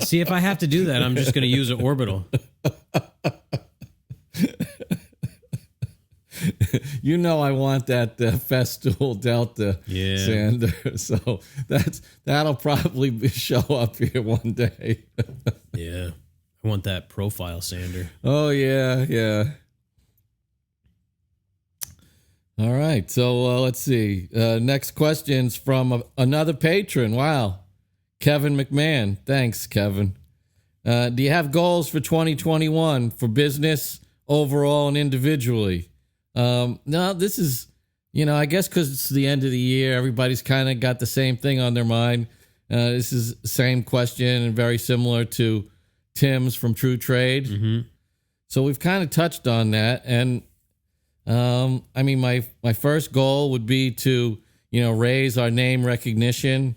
See, if I have to do that, I'm just going to use an Orbital. I want that Festool Delta sander, so that'll probably show up here one day. Yeah, I want that profile sander. Oh yeah. All right, so let's see. Next question's from another patron. Wow, Kevin McMahon. Thanks, Kevin. Do you have goals for 2021 for business overall and individually? No, this is, I guess because it's the end of the year, everybody's kind of got the same thing on their mind. This is the same question and very similar to Tim's from True Trade. Mm-hmm. So we've kind of touched on that. And my first goal would be to, raise our name recognition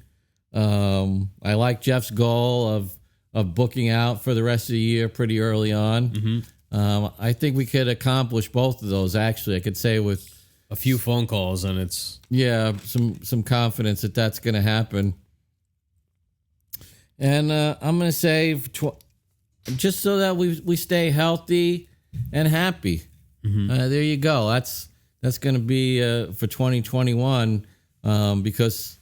I like Jeff's goal of booking out for the rest of the year pretty early on. Mm-hmm. I think we could accomplish both of those. Actually, I could say with a few phone calls, and it's some confidence that that's going to happen. And I'm going to say just so that we stay healthy and happy. Mm-hmm. There you go. That's going to be for 2021 because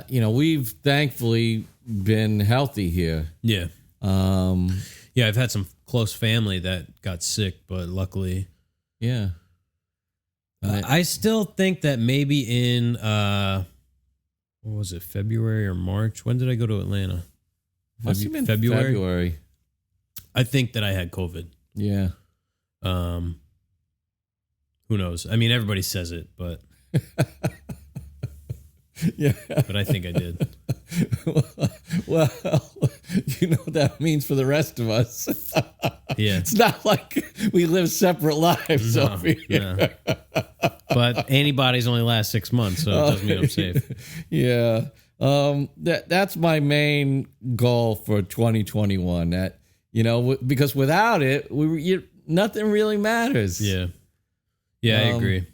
we've thankfully been healthy here. Yeah. I've had some close family that got sick, but luckily, yeah. I still think that maybe in what was it, February or March? When did I go to Atlanta? Must have been February. I think that I had COVID. Yeah. Who knows? I mean, everybody says it, but yeah. But I think I did. Well, you know what that means for the rest of us. Yeah. It's not like we live separate lives over here. No. But antibodies only last 6 months, so it doesn't mean I'm safe. Yeah. That's my main goal for 2021. That, because without it, nothing really matters. Yeah. Yeah, I agree.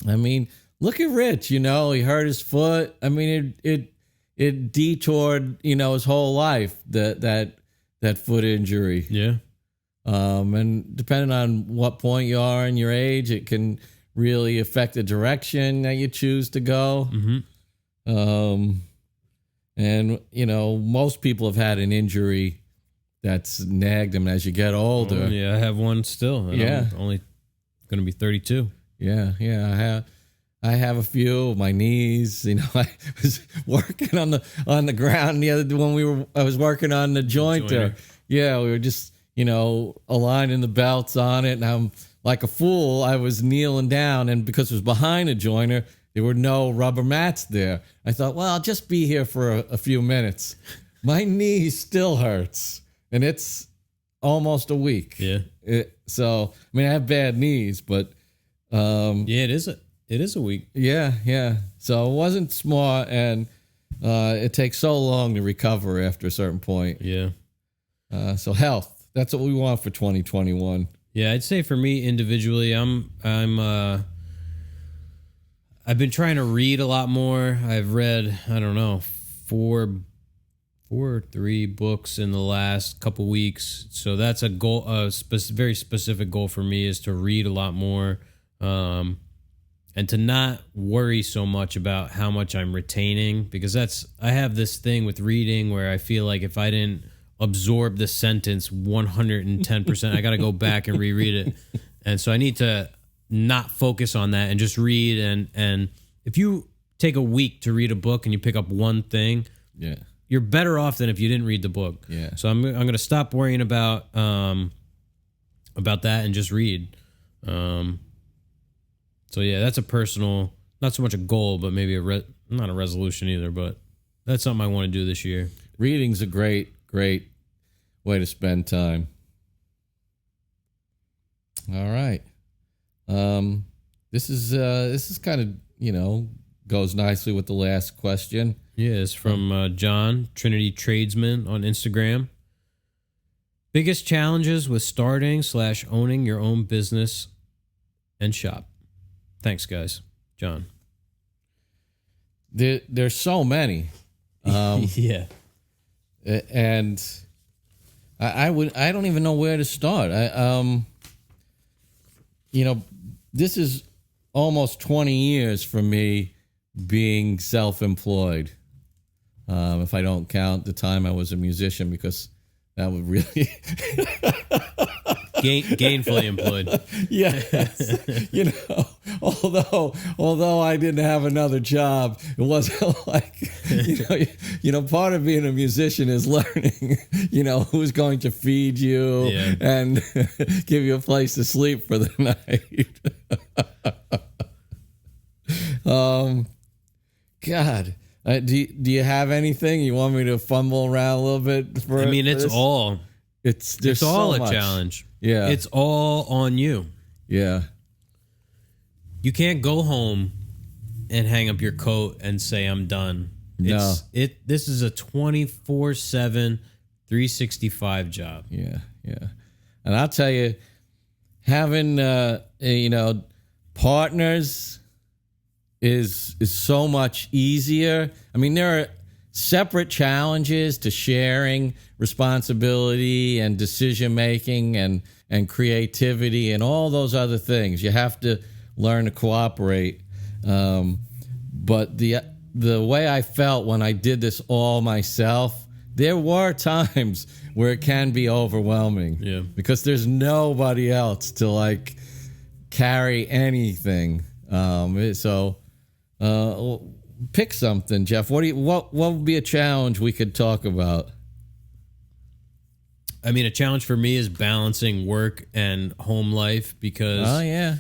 I mean, look at Rich, he hurt his foot. I mean, it detoured, his whole life, that foot injury. Yeah. And depending on what point you are in your age, it can really affect the direction that you choose to go. Mm-hmm. And, most people have had an injury that's nagged them as you get older. Oh, yeah, I have one still. Yeah. I'm only going to be 32. Yeah. I have a few. My knees. I was working on the ground the other when I was working on the jointer. Yeah, we were just aligning the belts on it, and I'm like a fool. I was kneeling down, and because it was behind a joiner, there were no rubber mats there. I thought, well, I'll just be here for a few minutes. My knee still hurts, and it's almost a week. Yeah. So I have bad knees, but it is a week. Yeah. So it wasn't smart, and it takes so long to recover after a certain point. Yeah. So health, that's what we want for 2021. Yeah, I'd say for me individually, I've been trying to read a lot more. I've read, I don't know, four or three books in the last couple weeks. So that's a goal, very specific goal for me, is to read a lot more, and to not worry so much about how much I'm retaining, because I have this thing with reading where I feel like if I didn't absorb the sentence 110%, I got to go back and reread it. And so I need to not focus on that and just read. And if you take a week to read a book and you pick up one thing, yeah, you're better off than if you didn't read the book. Yeah. So I'm going to stop worrying about that and just read. So yeah, that's a personal, not so much a goal, but maybe not a resolution either, but that's something I want to do this year. Reading's a great way to spend time. All right. This is kind of, goes nicely with the last question. Yeah, it's from John, Trinity Tradesman on Instagram. Biggest challenges with starting/owning your own business and shop. Thanks, guys. John. There's so many. Yeah. And I don't even know where to start. This is almost 20 years for me being self-employed. If I don't count the time I was a musician, because that would really gainfully employed. Yes. Although I didn't have another job, it wasn't like, part of being a musician is learning, who's going to feed you and give you a place to sleep for the night. God, do you have anything you want me to fumble around a little bit? It's all so a much. challenge. Yeah, it's all on you. Yeah, you can't go home and hang up your coat and say I'm done. No. This is a 24/7, 365 job. Yeah. And I'll tell you, having partners is so much easier. I mean, there are separate challenges to sharing responsibility and decision making and creativity and all those other things. You have to learn to cooperate. But the way I felt when I did this all myself, there were times where it can be overwhelming. Yeah. Because there's nobody else to like carry anything. Pick something, Jeff. What would be a challenge we could talk about? I mean, a challenge for me is balancing work and home life because I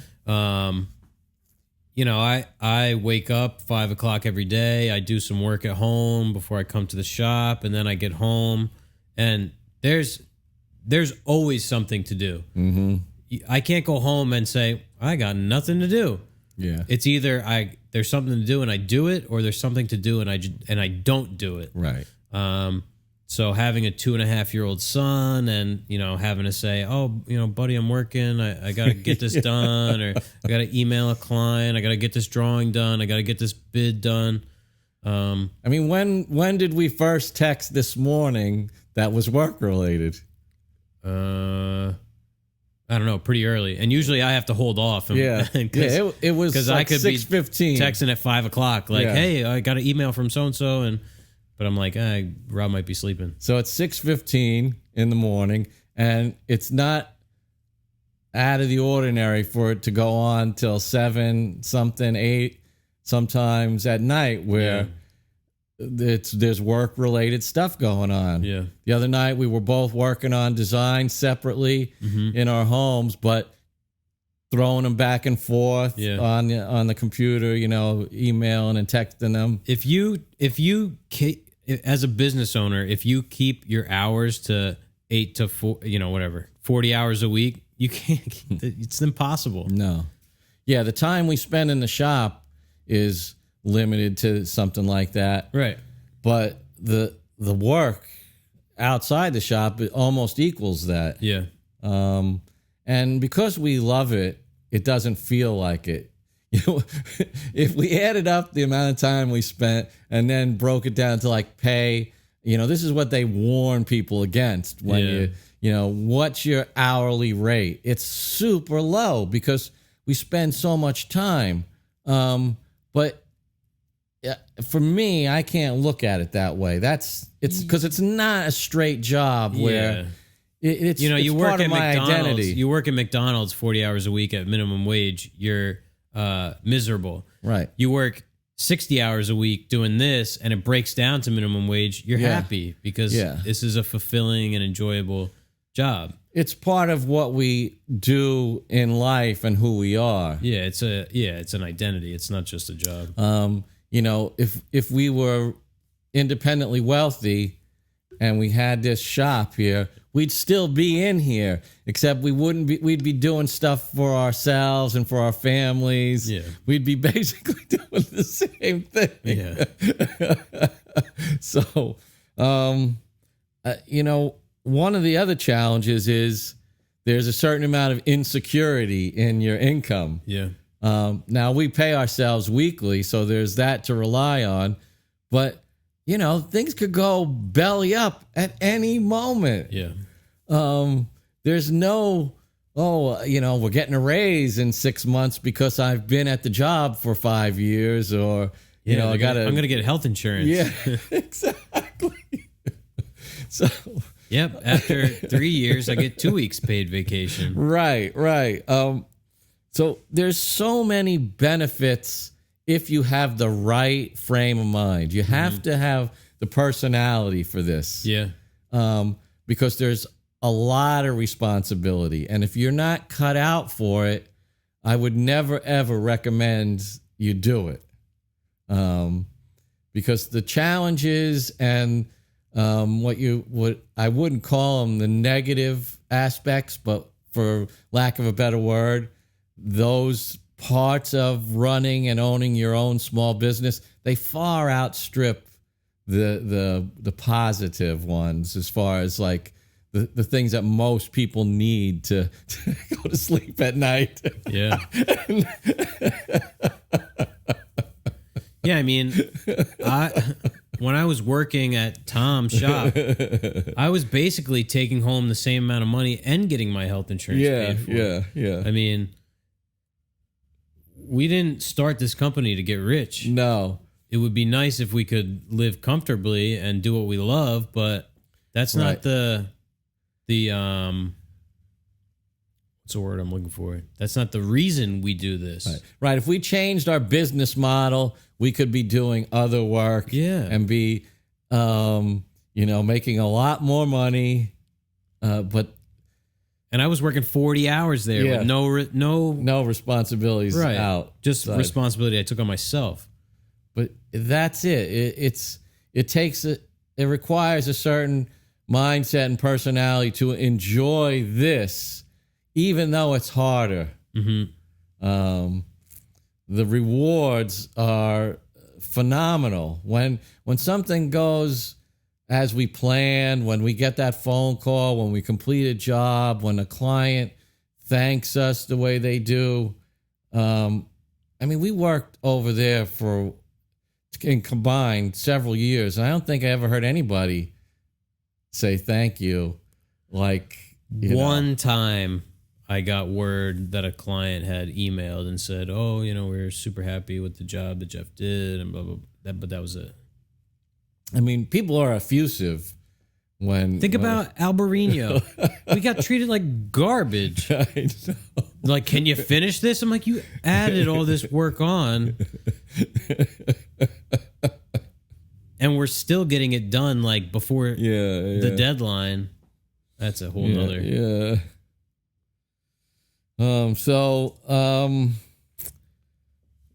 wake up 5 o'clock every day. I do some work at home before I come to the shop, and then I get home, and there's always something to do. Mm-hmm. I can't go home and say I got nothing to do. Yeah, it's either there's something to do and I do it, or there's something to do and I don't do it. Right. So having a 2.5-year-old son and, having to say, oh, buddy, I'm working. I got to get this done, or I got to email a client. I got to get this drawing done. I got to get this bid done. I mean, when did we first text this morning that was work related? I don't know, pretty early. And usually I have to hold off. It was like I could 6:15. be texting at 5 o'clock, hey, I got an email from so-and-so, but I'm like, Rob might be sleeping. So it's 6:15 in the morning, and it's not out of the ordinary for it to go on till 7 something, 8 sometimes at night, where there's work related stuff going on. Yeah. The other night we were both working on design separately in our homes, but throwing them back and forth on the computer, emailing and texting them. If you as a business owner, if you keep your hours to 8 to 4, 40 hours a week, you can't. It's impossible. No. Yeah, the time we spend in the shop is limited to something like that. Right. But the work outside the shop, it almost equals that. Yeah. And because we love it, it doesn't feel like it. If we added up the amount of time we spent and then broke it down to like pay, this is what they warn people against when what's your hourly rate? It's super low because we spend so much time. But for me, I can't look at it that way. It's because it's not a straight job where it's you work part at of my McDonald's. identity. You work at McDonald's 40 hours a week at minimum wage. You're miserable. Right. You work 60 hours a week doing this, and it breaks down to minimum wage. You're happy because this is a fulfilling and enjoyable job. It's part of what we do in life and who we are. Yeah, it's an identity. It's not just a job. If we were independently wealthy and we had this shop here, we'd still be in here, except we'd be doing stuff for ourselves and for our families. Yeah. We'd be basically doing the same thing. Yeah. So, one of the other challenges is there's a certain amount of insecurity in your income. Yeah. Now we pay ourselves weekly, so there's that to rely on. But, things could go belly up at any moment. Yeah. There's no, we're getting a raise in 6 months because I've been at the job for 5 years, or, I'm going to get health insurance. Yeah, exactly. So. Yep. After 3 years, I get 2 weeks paid vacation. Right. So there's so many benefits if you have the right frame of mind. You have to have the personality for this. Yeah. Because there's a lot of responsibility. And if you're not cut out for it, I would never, ever recommend you do it. Because the challenges and what I wouldn't call them the negative aspects, but for lack of a better word, those parts of running and owning your own small business, they far outstrip the positive ones as far as like the things that most people need to go to sleep at night. Yeah. Yeah, I mean, when I was working at Tom's shop, I was basically taking home the same amount of money and getting my health insurance paid for. Yeah. I mean, we didn't start this company to get rich. No. It would be nice if we could live comfortably and do what we love, but that's not the what's the word I'm looking for? That's not the reason we do this. Right. If we changed our business model, we could be doing other work and be, making a lot more money. And I was working 40 hours there with no responsibilities out. Just responsibility I took on myself. But that's it. It requires a certain mindset and personality to enjoy this, even though it's harder. Mm-hmm. The rewards are phenomenal. When something goes as we planned, when we get that phone call, when we complete a job, when a client thanks us the way they do. We worked over there in combined several years, and I don't think I ever heard anybody say thank you. Like one time I got word that a client had emailed and said, "Oh, we're super happy with the job that Jeff did," and blah blah blah. But that was it. I mean, people are effusive Think about Albarino. We got treated like garbage. I know. Like, can you finish this? I'm like, you added all this work on. And we're still getting it done like before the deadline. That's a whole nother. Yeah.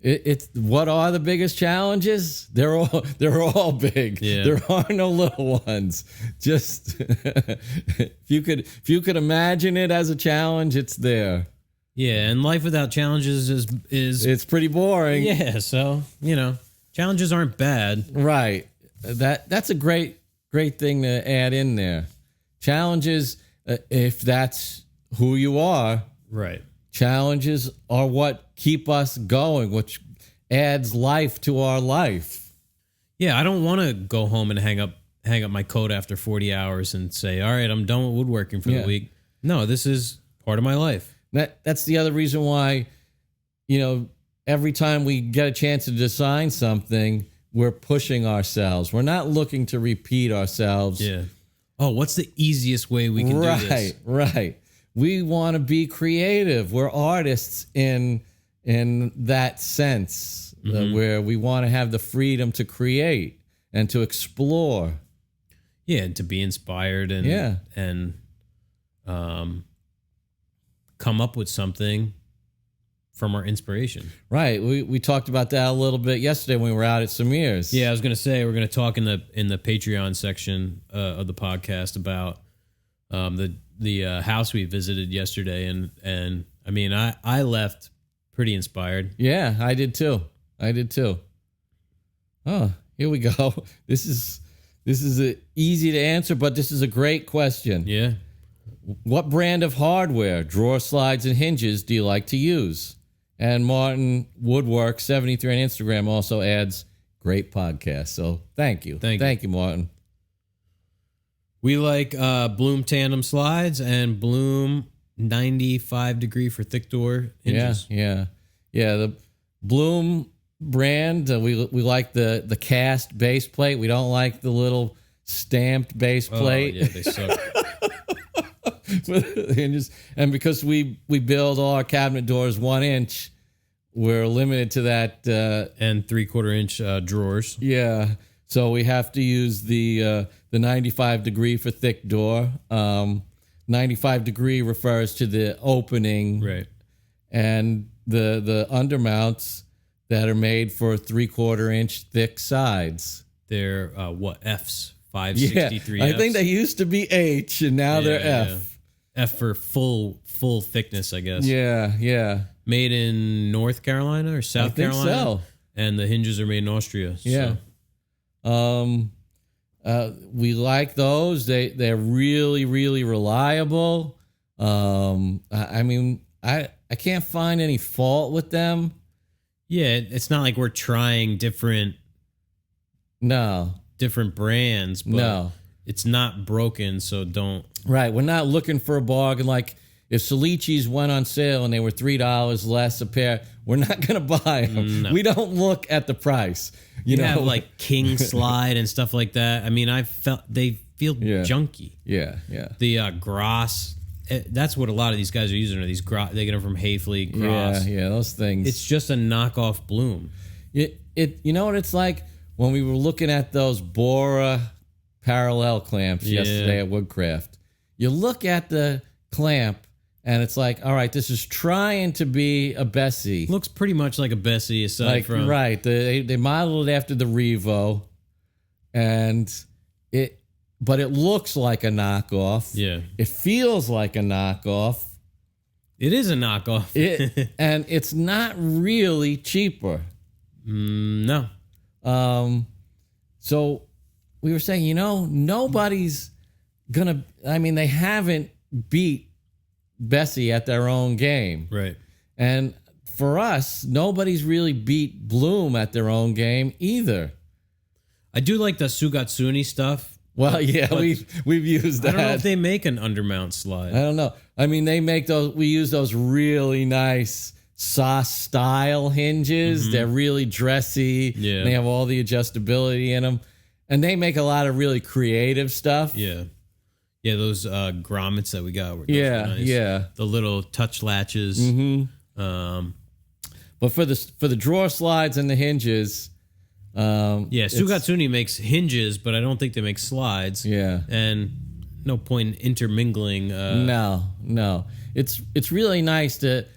It's what are the biggest challenges? They're all big. Yeah. There are no little ones. Just if you could imagine it as a challenge, it's there. Yeah, and life without challenges is it's pretty boring. Yeah, so challenges aren't bad. Right. That's a great thing to add in there. Challenges, if that's who you are. Right. Challenges are what keep us going, which adds life to our life. Yeah, I don't want to go home and hang up my coat after 40 hours and say, all right, I'm done with woodworking for the week. No, this is part of my life. That's the other reason why, every time we get a chance to design something, we're pushing ourselves. We're not looking to repeat ourselves. Yeah. Oh, what's the easiest way we can do this? Right. We want to be creative. We're artists in that sense, where we want to have the freedom to create and to explore. Yeah, and to be inspired and come up with something from our inspiration. Right. We talked about that a little bit yesterday when we were out at Samir's. Yeah, I was going to say we're going to talk in the Patreon section of the podcast about the house we visited yesterday, and I mean I left pretty inspired. Yeah, I did too. Oh, here we go. This is easy to answer, but this is a great question. Yeah. What brand of hardware, drawer slides and hinges do you like to use? And Martin Woodwork 73 on Instagram also adds great podcast. So thank you. Thank you, Martin. We like Bloom tandem slides and Bloom 95 degree for thick door hinges. Yeah. The Bloom brand, we like the cast base plate. We don't like the little stamped base plate. Yeah, they suck. Hinges. And because we build all our cabinet doors 1 inch, we're limited to that. And 3/4 inch drawers. Yeah. So we have to use the 95 degree for thick door. 95 degree refers to the opening. Right. And the undermounts that are made for 3/4 inch thick sides. They're Fs? 563 I think they used to be H and now they're F. Yeah. F for full thickness, I guess. Yeah. Made in North Carolina or South Carolina? I think so. And the hinges are made in Austria. Yeah. So. We like those. They're really, really reliable. I mean, I can't find any fault with them. Yeah, it's not like we're trying different brands, but it's not broken, so don't. Right, we're not looking for a bargain. Like if Salici's went on sale and they were $3 less a pair, we're not going to buy them. No. We don't look at the price. You know, have like King Slide and stuff like that. I mean, they feel junky. Yeah. The Gross. That's what a lot of these guys are using. Are these they get them from Hayfley, Gross. Yeah, those things. It's just a knockoff Bloom. You know what it's like when we were looking at those Bora parallel clamps yesterday at Woodcraft. You look at the clamp and it's like, all right, this is trying to be a Bessie. Looks pretty much like a Bessie aside from right. They modeled it after the Revo, but it looks like a knockoff. Yeah. It feels like a knockoff. It is a knockoff. And it's not really cheaper. No. So we were saying, nobody's gonna. I mean, they haven't beat Bessie at their own game, right? And for us, nobody's really beat Bloom at their own game either. I do like the Sugatsuni stuff. Well, yeah, we've used that. I don't know if they make an undermount slide. I don't know. I mean, they make those. We use those really nice sauce style hinges. Mm-hmm. They're really dressy. Yeah, they have all the adjustability in them, and they make a lot of really creative stuff. Yeah. Yeah, those grommets that we got were nice. Yeah. The little touch latches. Mm-hmm. But for the drawer slides and the hinges, Sugatsuni makes hinges, but I don't think they make slides. Yeah, and no point in intermingling. No. It's really nice to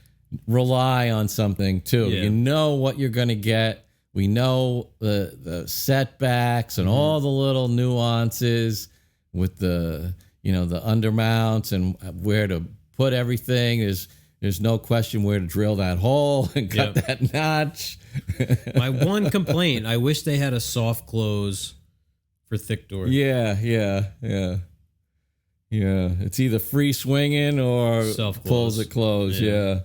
rely on something too. Yeah. You know what you're going to get. We know the setbacks and all the little nuances with the the undermounts and where to put everything. There's no question where to drill that hole and cut that notch. My one complaint, I wish they had a soft close for thick door. Yeah. It's either free swinging or pulls it closed. Yeah.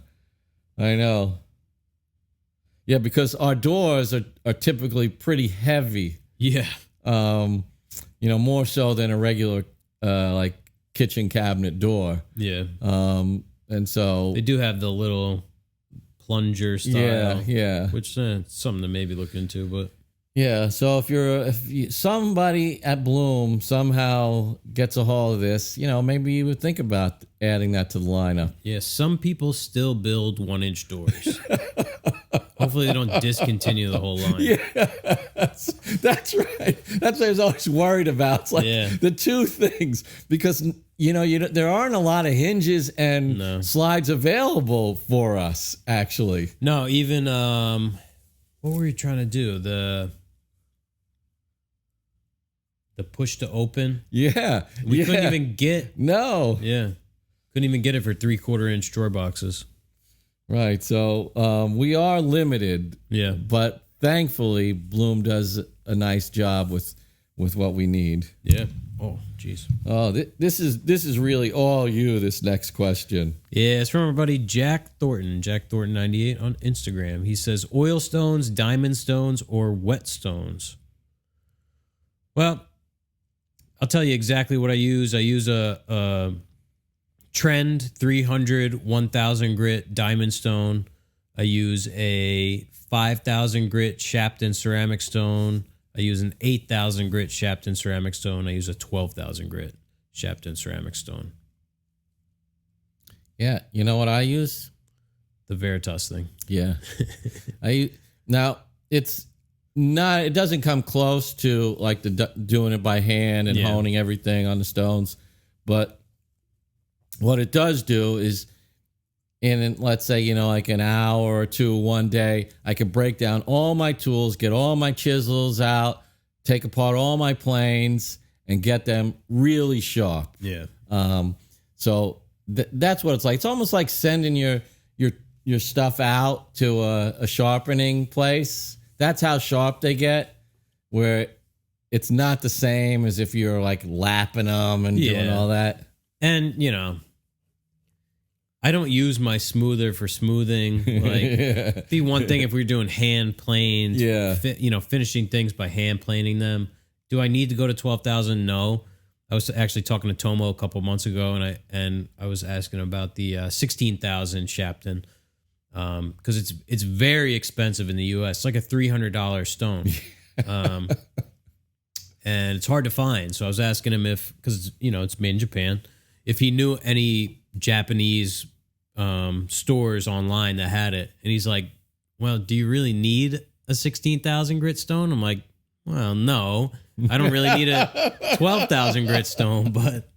I know. Yeah, because our doors are typically pretty heavy. Yeah. More so than a regular like kitchen cabinet door. Yeah. And so they do have the little plunger style. Yeah. Which something to maybe look into, but yeah. So if somebody at Bloom somehow gets a hold of this, maybe you would think about adding that to the lineup. Yeah. Some people still build 1-inch doors. Hopefully they don't discontinue the whole line. Yeah, that's right. That's what I was always worried about. It's like the two things, because there aren't a lot of hinges and slides available for us. Actually, no. Even what were you trying to do? The push to open. Yeah, we couldn't even get. No. Yeah, couldn't even get it for 3/4-inch drawer boxes. Right, so we are limited. Yeah, but thankfully, Bloom does a nice job with what we need. Yeah. Oh, jeez. Oh, this is really all you. This next question. Yeah, it's from our buddy Jack Thornton. Jack Thornton 98 on Instagram. He says oil stones, diamond stones, or wet stones. Well, I'll tell you exactly what I use. I use a Trend 300 1000 grit diamond stone. I use a 5000 grit Shapton ceramic stone. I use an 8,000 grit Shapton ceramic stone. I use a 12,000 grit Shapton ceramic stone. Yeah, you know what I use? The Veritas thing. Yeah. Now it's not. It doesn't come close to like doing it by hand and honing everything on the stones, but what it does do is, in let's say, like an hour or two one day, I could break down all my tools, get all my chisels out, take apart all my planes, and get them really sharp. Yeah. So that's what it's like. It's almost like sending your stuff out to a sharpening place. That's how sharp they get, where it's not the same as if you're like lapping them and doing all that. And, I don't use my smoother for smoothing. Like, it'd be one thing if we were doing hand planed, finishing things by hand planing them. Do I need to go to 12,000? No. I was actually talking to Tomo a couple months ago, and I was asking about the 16,000 Shapton, because it's very expensive in the U.S. It's like a $300 stone, and it's hard to find. So I was asking him because it's made in Japan, if he knew any Japanese stores online that had it, and he's like, "Well, do you really need a 16,000 grit stone?" I'm like, "Well, no, I don't really need a 12,000 grit stone, but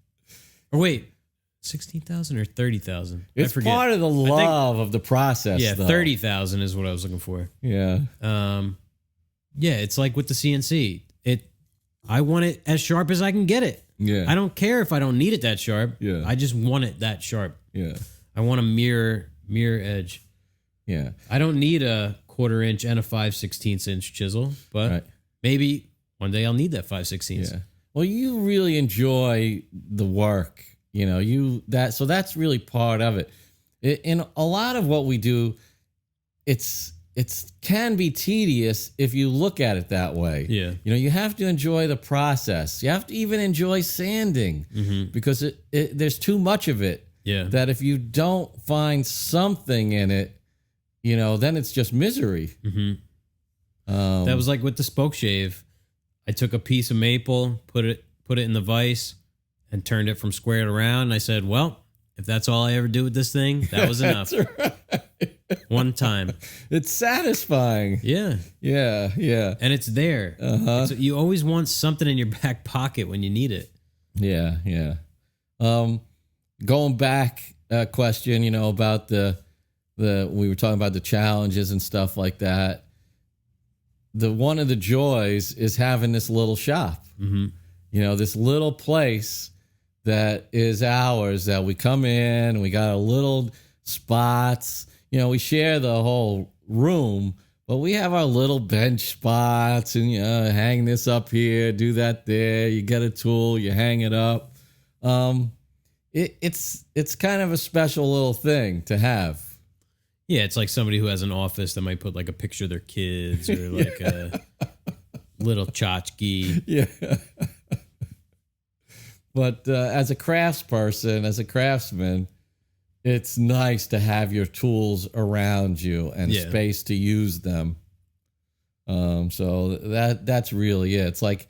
or wait, 16,000 or 30,000? It's part of the love of the process. Yeah, though. 30,000 is what I was looking for. Yeah, it's like with the CNC. I want it as sharp as I can get it. Yeah, I don't care if I don't need it that sharp. Yeah, I just want it that sharp. Yeah, I want a mirror edge. Yeah, I don't need a 1/4 inch and a 5/16 inch chisel, but maybe one day I'll need that 5/16. Yeah. Well, you really enjoy the work, so that's really part of it. In a lot of what we do, it can be tedious if you look at it that way. Yeah. You have to enjoy the process. You have to even enjoy sanding because there's too much of it. Yeah. That if you don't find something in it, then it's just misery. That was like with the spoke shave. I took a piece of maple, put it in the vise, and turned it from square to round. And I said, well, if that's all I ever do with this thing, that was enough. One time. It's satisfying. Yeah. Yeah, yeah. And it's there. You always want something in your back pocket when you need it. Yeah, yeah. Going back, question, about the we were talking about the challenges and stuff like that. One of the joys is having this little shop. This little place that is ours, that we come in and we got our little spots. We share the whole room, but we have our little bench spots and, hang this up here, do that there. You get a tool, you hang it up. It's kind of a special little thing to have. Yeah, it's like somebody who has an office that might put like a picture of their kids or like a little tchotchke. Yeah. But as a craftsperson, as a craftsman, it's nice to have your tools around you and space to use them. So that's really it. It's like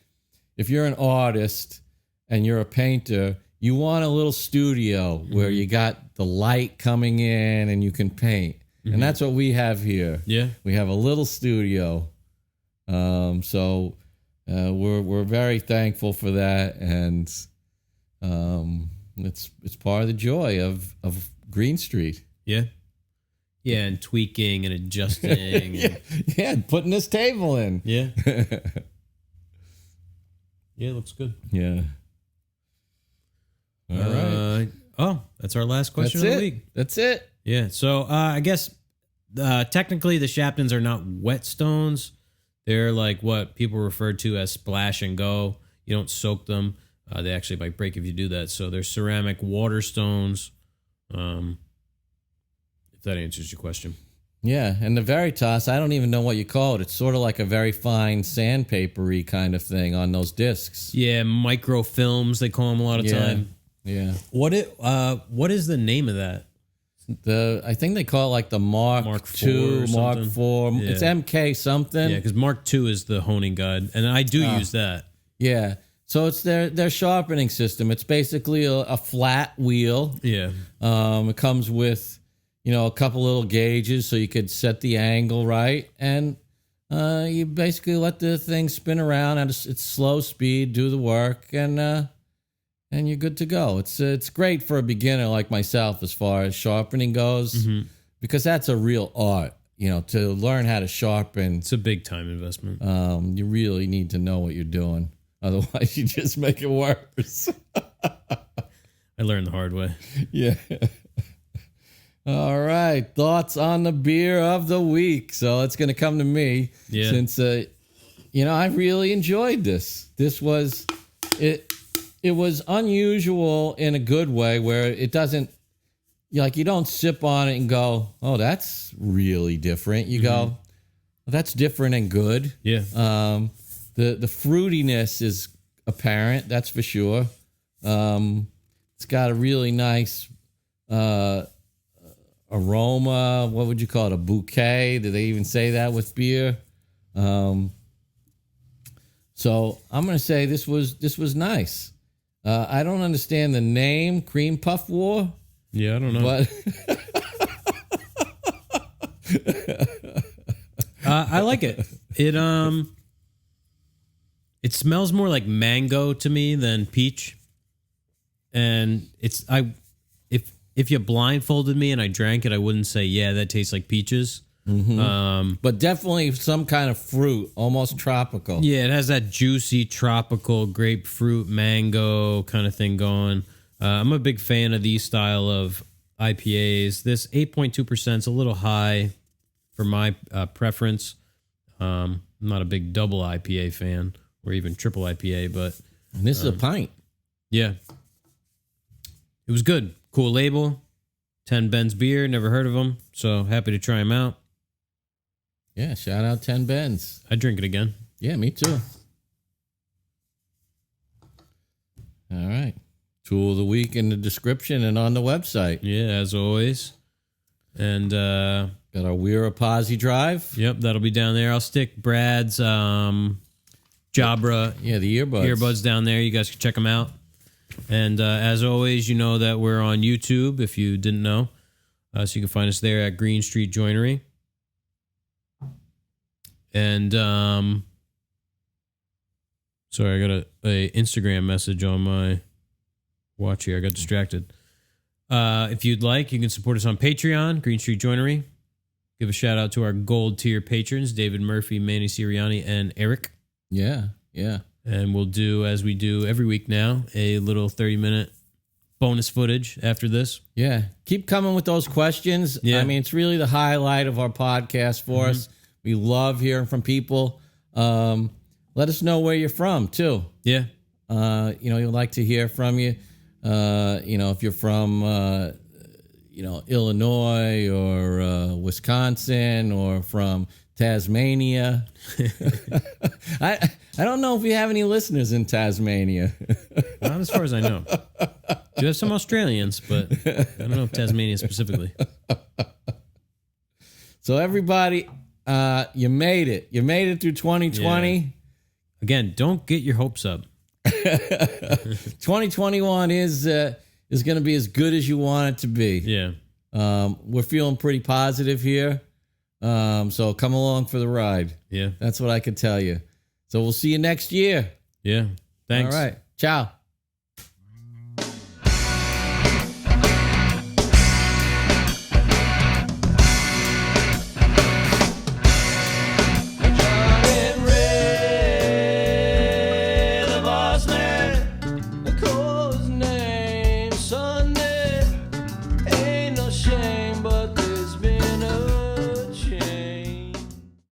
if you're an artist and you're a painter, you want a little studio where you got the light coming in and you can paint. And that's what we have here. Yeah. We have a little studio. So we're very thankful for that. And it's part of the joy of Greene Street. Yeah. Yeah, and tweaking and adjusting. and putting this table in. Yeah. Yeah, it looks good. Yeah. All right. Oh, that's our last question of the week. That's it. Yeah. So I guess technically the Shaptons are not whetstones. They're like what people refer to as splash and go. You don't soak them. They actually might break if you do that. So they're ceramic water stones. If that answers your question. Yeah. And the Veritas, I don't even know what you call it. It's sort of like a very fine sandpapery kind of thing on those discs. Yeah. Microfilms, they call them a lot of time. Yeah. What is the name of that? I think they call it like the Mark II, Mark IV. Yeah. It's MK something. Yeah, because Mark II is the honing guide, and I do use that. Yeah. So it's their sharpening system. It's basically a flat wheel. Yeah. It comes with, a couple little gauges so you could set the angle right. And you basically let the thing spin around at its slow speed, do the work, and you're good to go. It's great for a beginner like myself as far as sharpening goes, because that's a real art. To learn how to sharpen. It's a big time investment. You really need to know what you're doing. Otherwise, you just make it worse. I learned the hard way. Yeah. All right. Thoughts on the beer of the week. So it's going to come to me since, I really enjoyed this. This was it. It was unusual in a good way, where it doesn't, you don't sip on it and go, "Oh, that's really different." You go, well, "That's different and good." Yeah. The fruitiness is apparent. That's for sure. It's got a really nice aroma. What would you call it? A bouquet? Do they even say that with beer? So I'm going to say this was nice. I don't understand the name Cream Puff War. Yeah, I don't know. But I like it. It smells more like mango to me than peach. And if you blindfolded me and I drank it, I wouldn't say, yeah, that tastes like peaches. but definitely some kind of fruit, almost tropical. Yeah, it has that juicy tropical grapefruit mango kind of thing going. I'm a big fan of these style of IPAs. This 8.2% is a little high for my preference. I'm not a big double IPA fan or even triple IPA, but And this is a pint. yeah, it was good. Cool label. 10 Ben's beer. Never heard of them, so happy to try them out. Yeah, shout out 10 Ben's. I'd drink it again. Yeah, me too. All right. Tool of the week in the description and on the website. Yeah, as always. And Got our Weir Posi drive. yep, that'll be down there. I'll stick Brad's Jabra Yeah, the earbuds down there. You guys can check them out. And as always, you know that we're on YouTube, if you didn't know. So you can find us there at Greene Street Joinery. And sorry, I got a Instagram message on my watch here. I got distracted. If you'd like, you can support us on Patreon, Greene Street Joinery. Give a shout out to our gold tier patrons, David Murphy, Manny Sirianni, and Eric. Yeah. And we'll do, as we do every week now, a little 30-minute bonus footage after this. Yeah. Keep coming with those questions. Yeah. I mean, it's really the highlight of our podcast for us. We love hearing from people. Let us know where you're from, too. Yeah. You'd like to hear from you. If you're from, Illinois or Wisconsin or from Tasmania. I don't know if we have any listeners in Tasmania. Not as far as I know. Do have some Australians, but I don't know if Tasmania specifically. So everybody, you made it. You made it through 2020. Yeah. Again, don't get your hopes up. 2021 is going to be as good as you want it to be. Yeah. We're feeling pretty positive here. So come along for the ride. Yeah. That's what I can tell you. So we'll see you next year. Yeah. Thanks. All right. Ciao.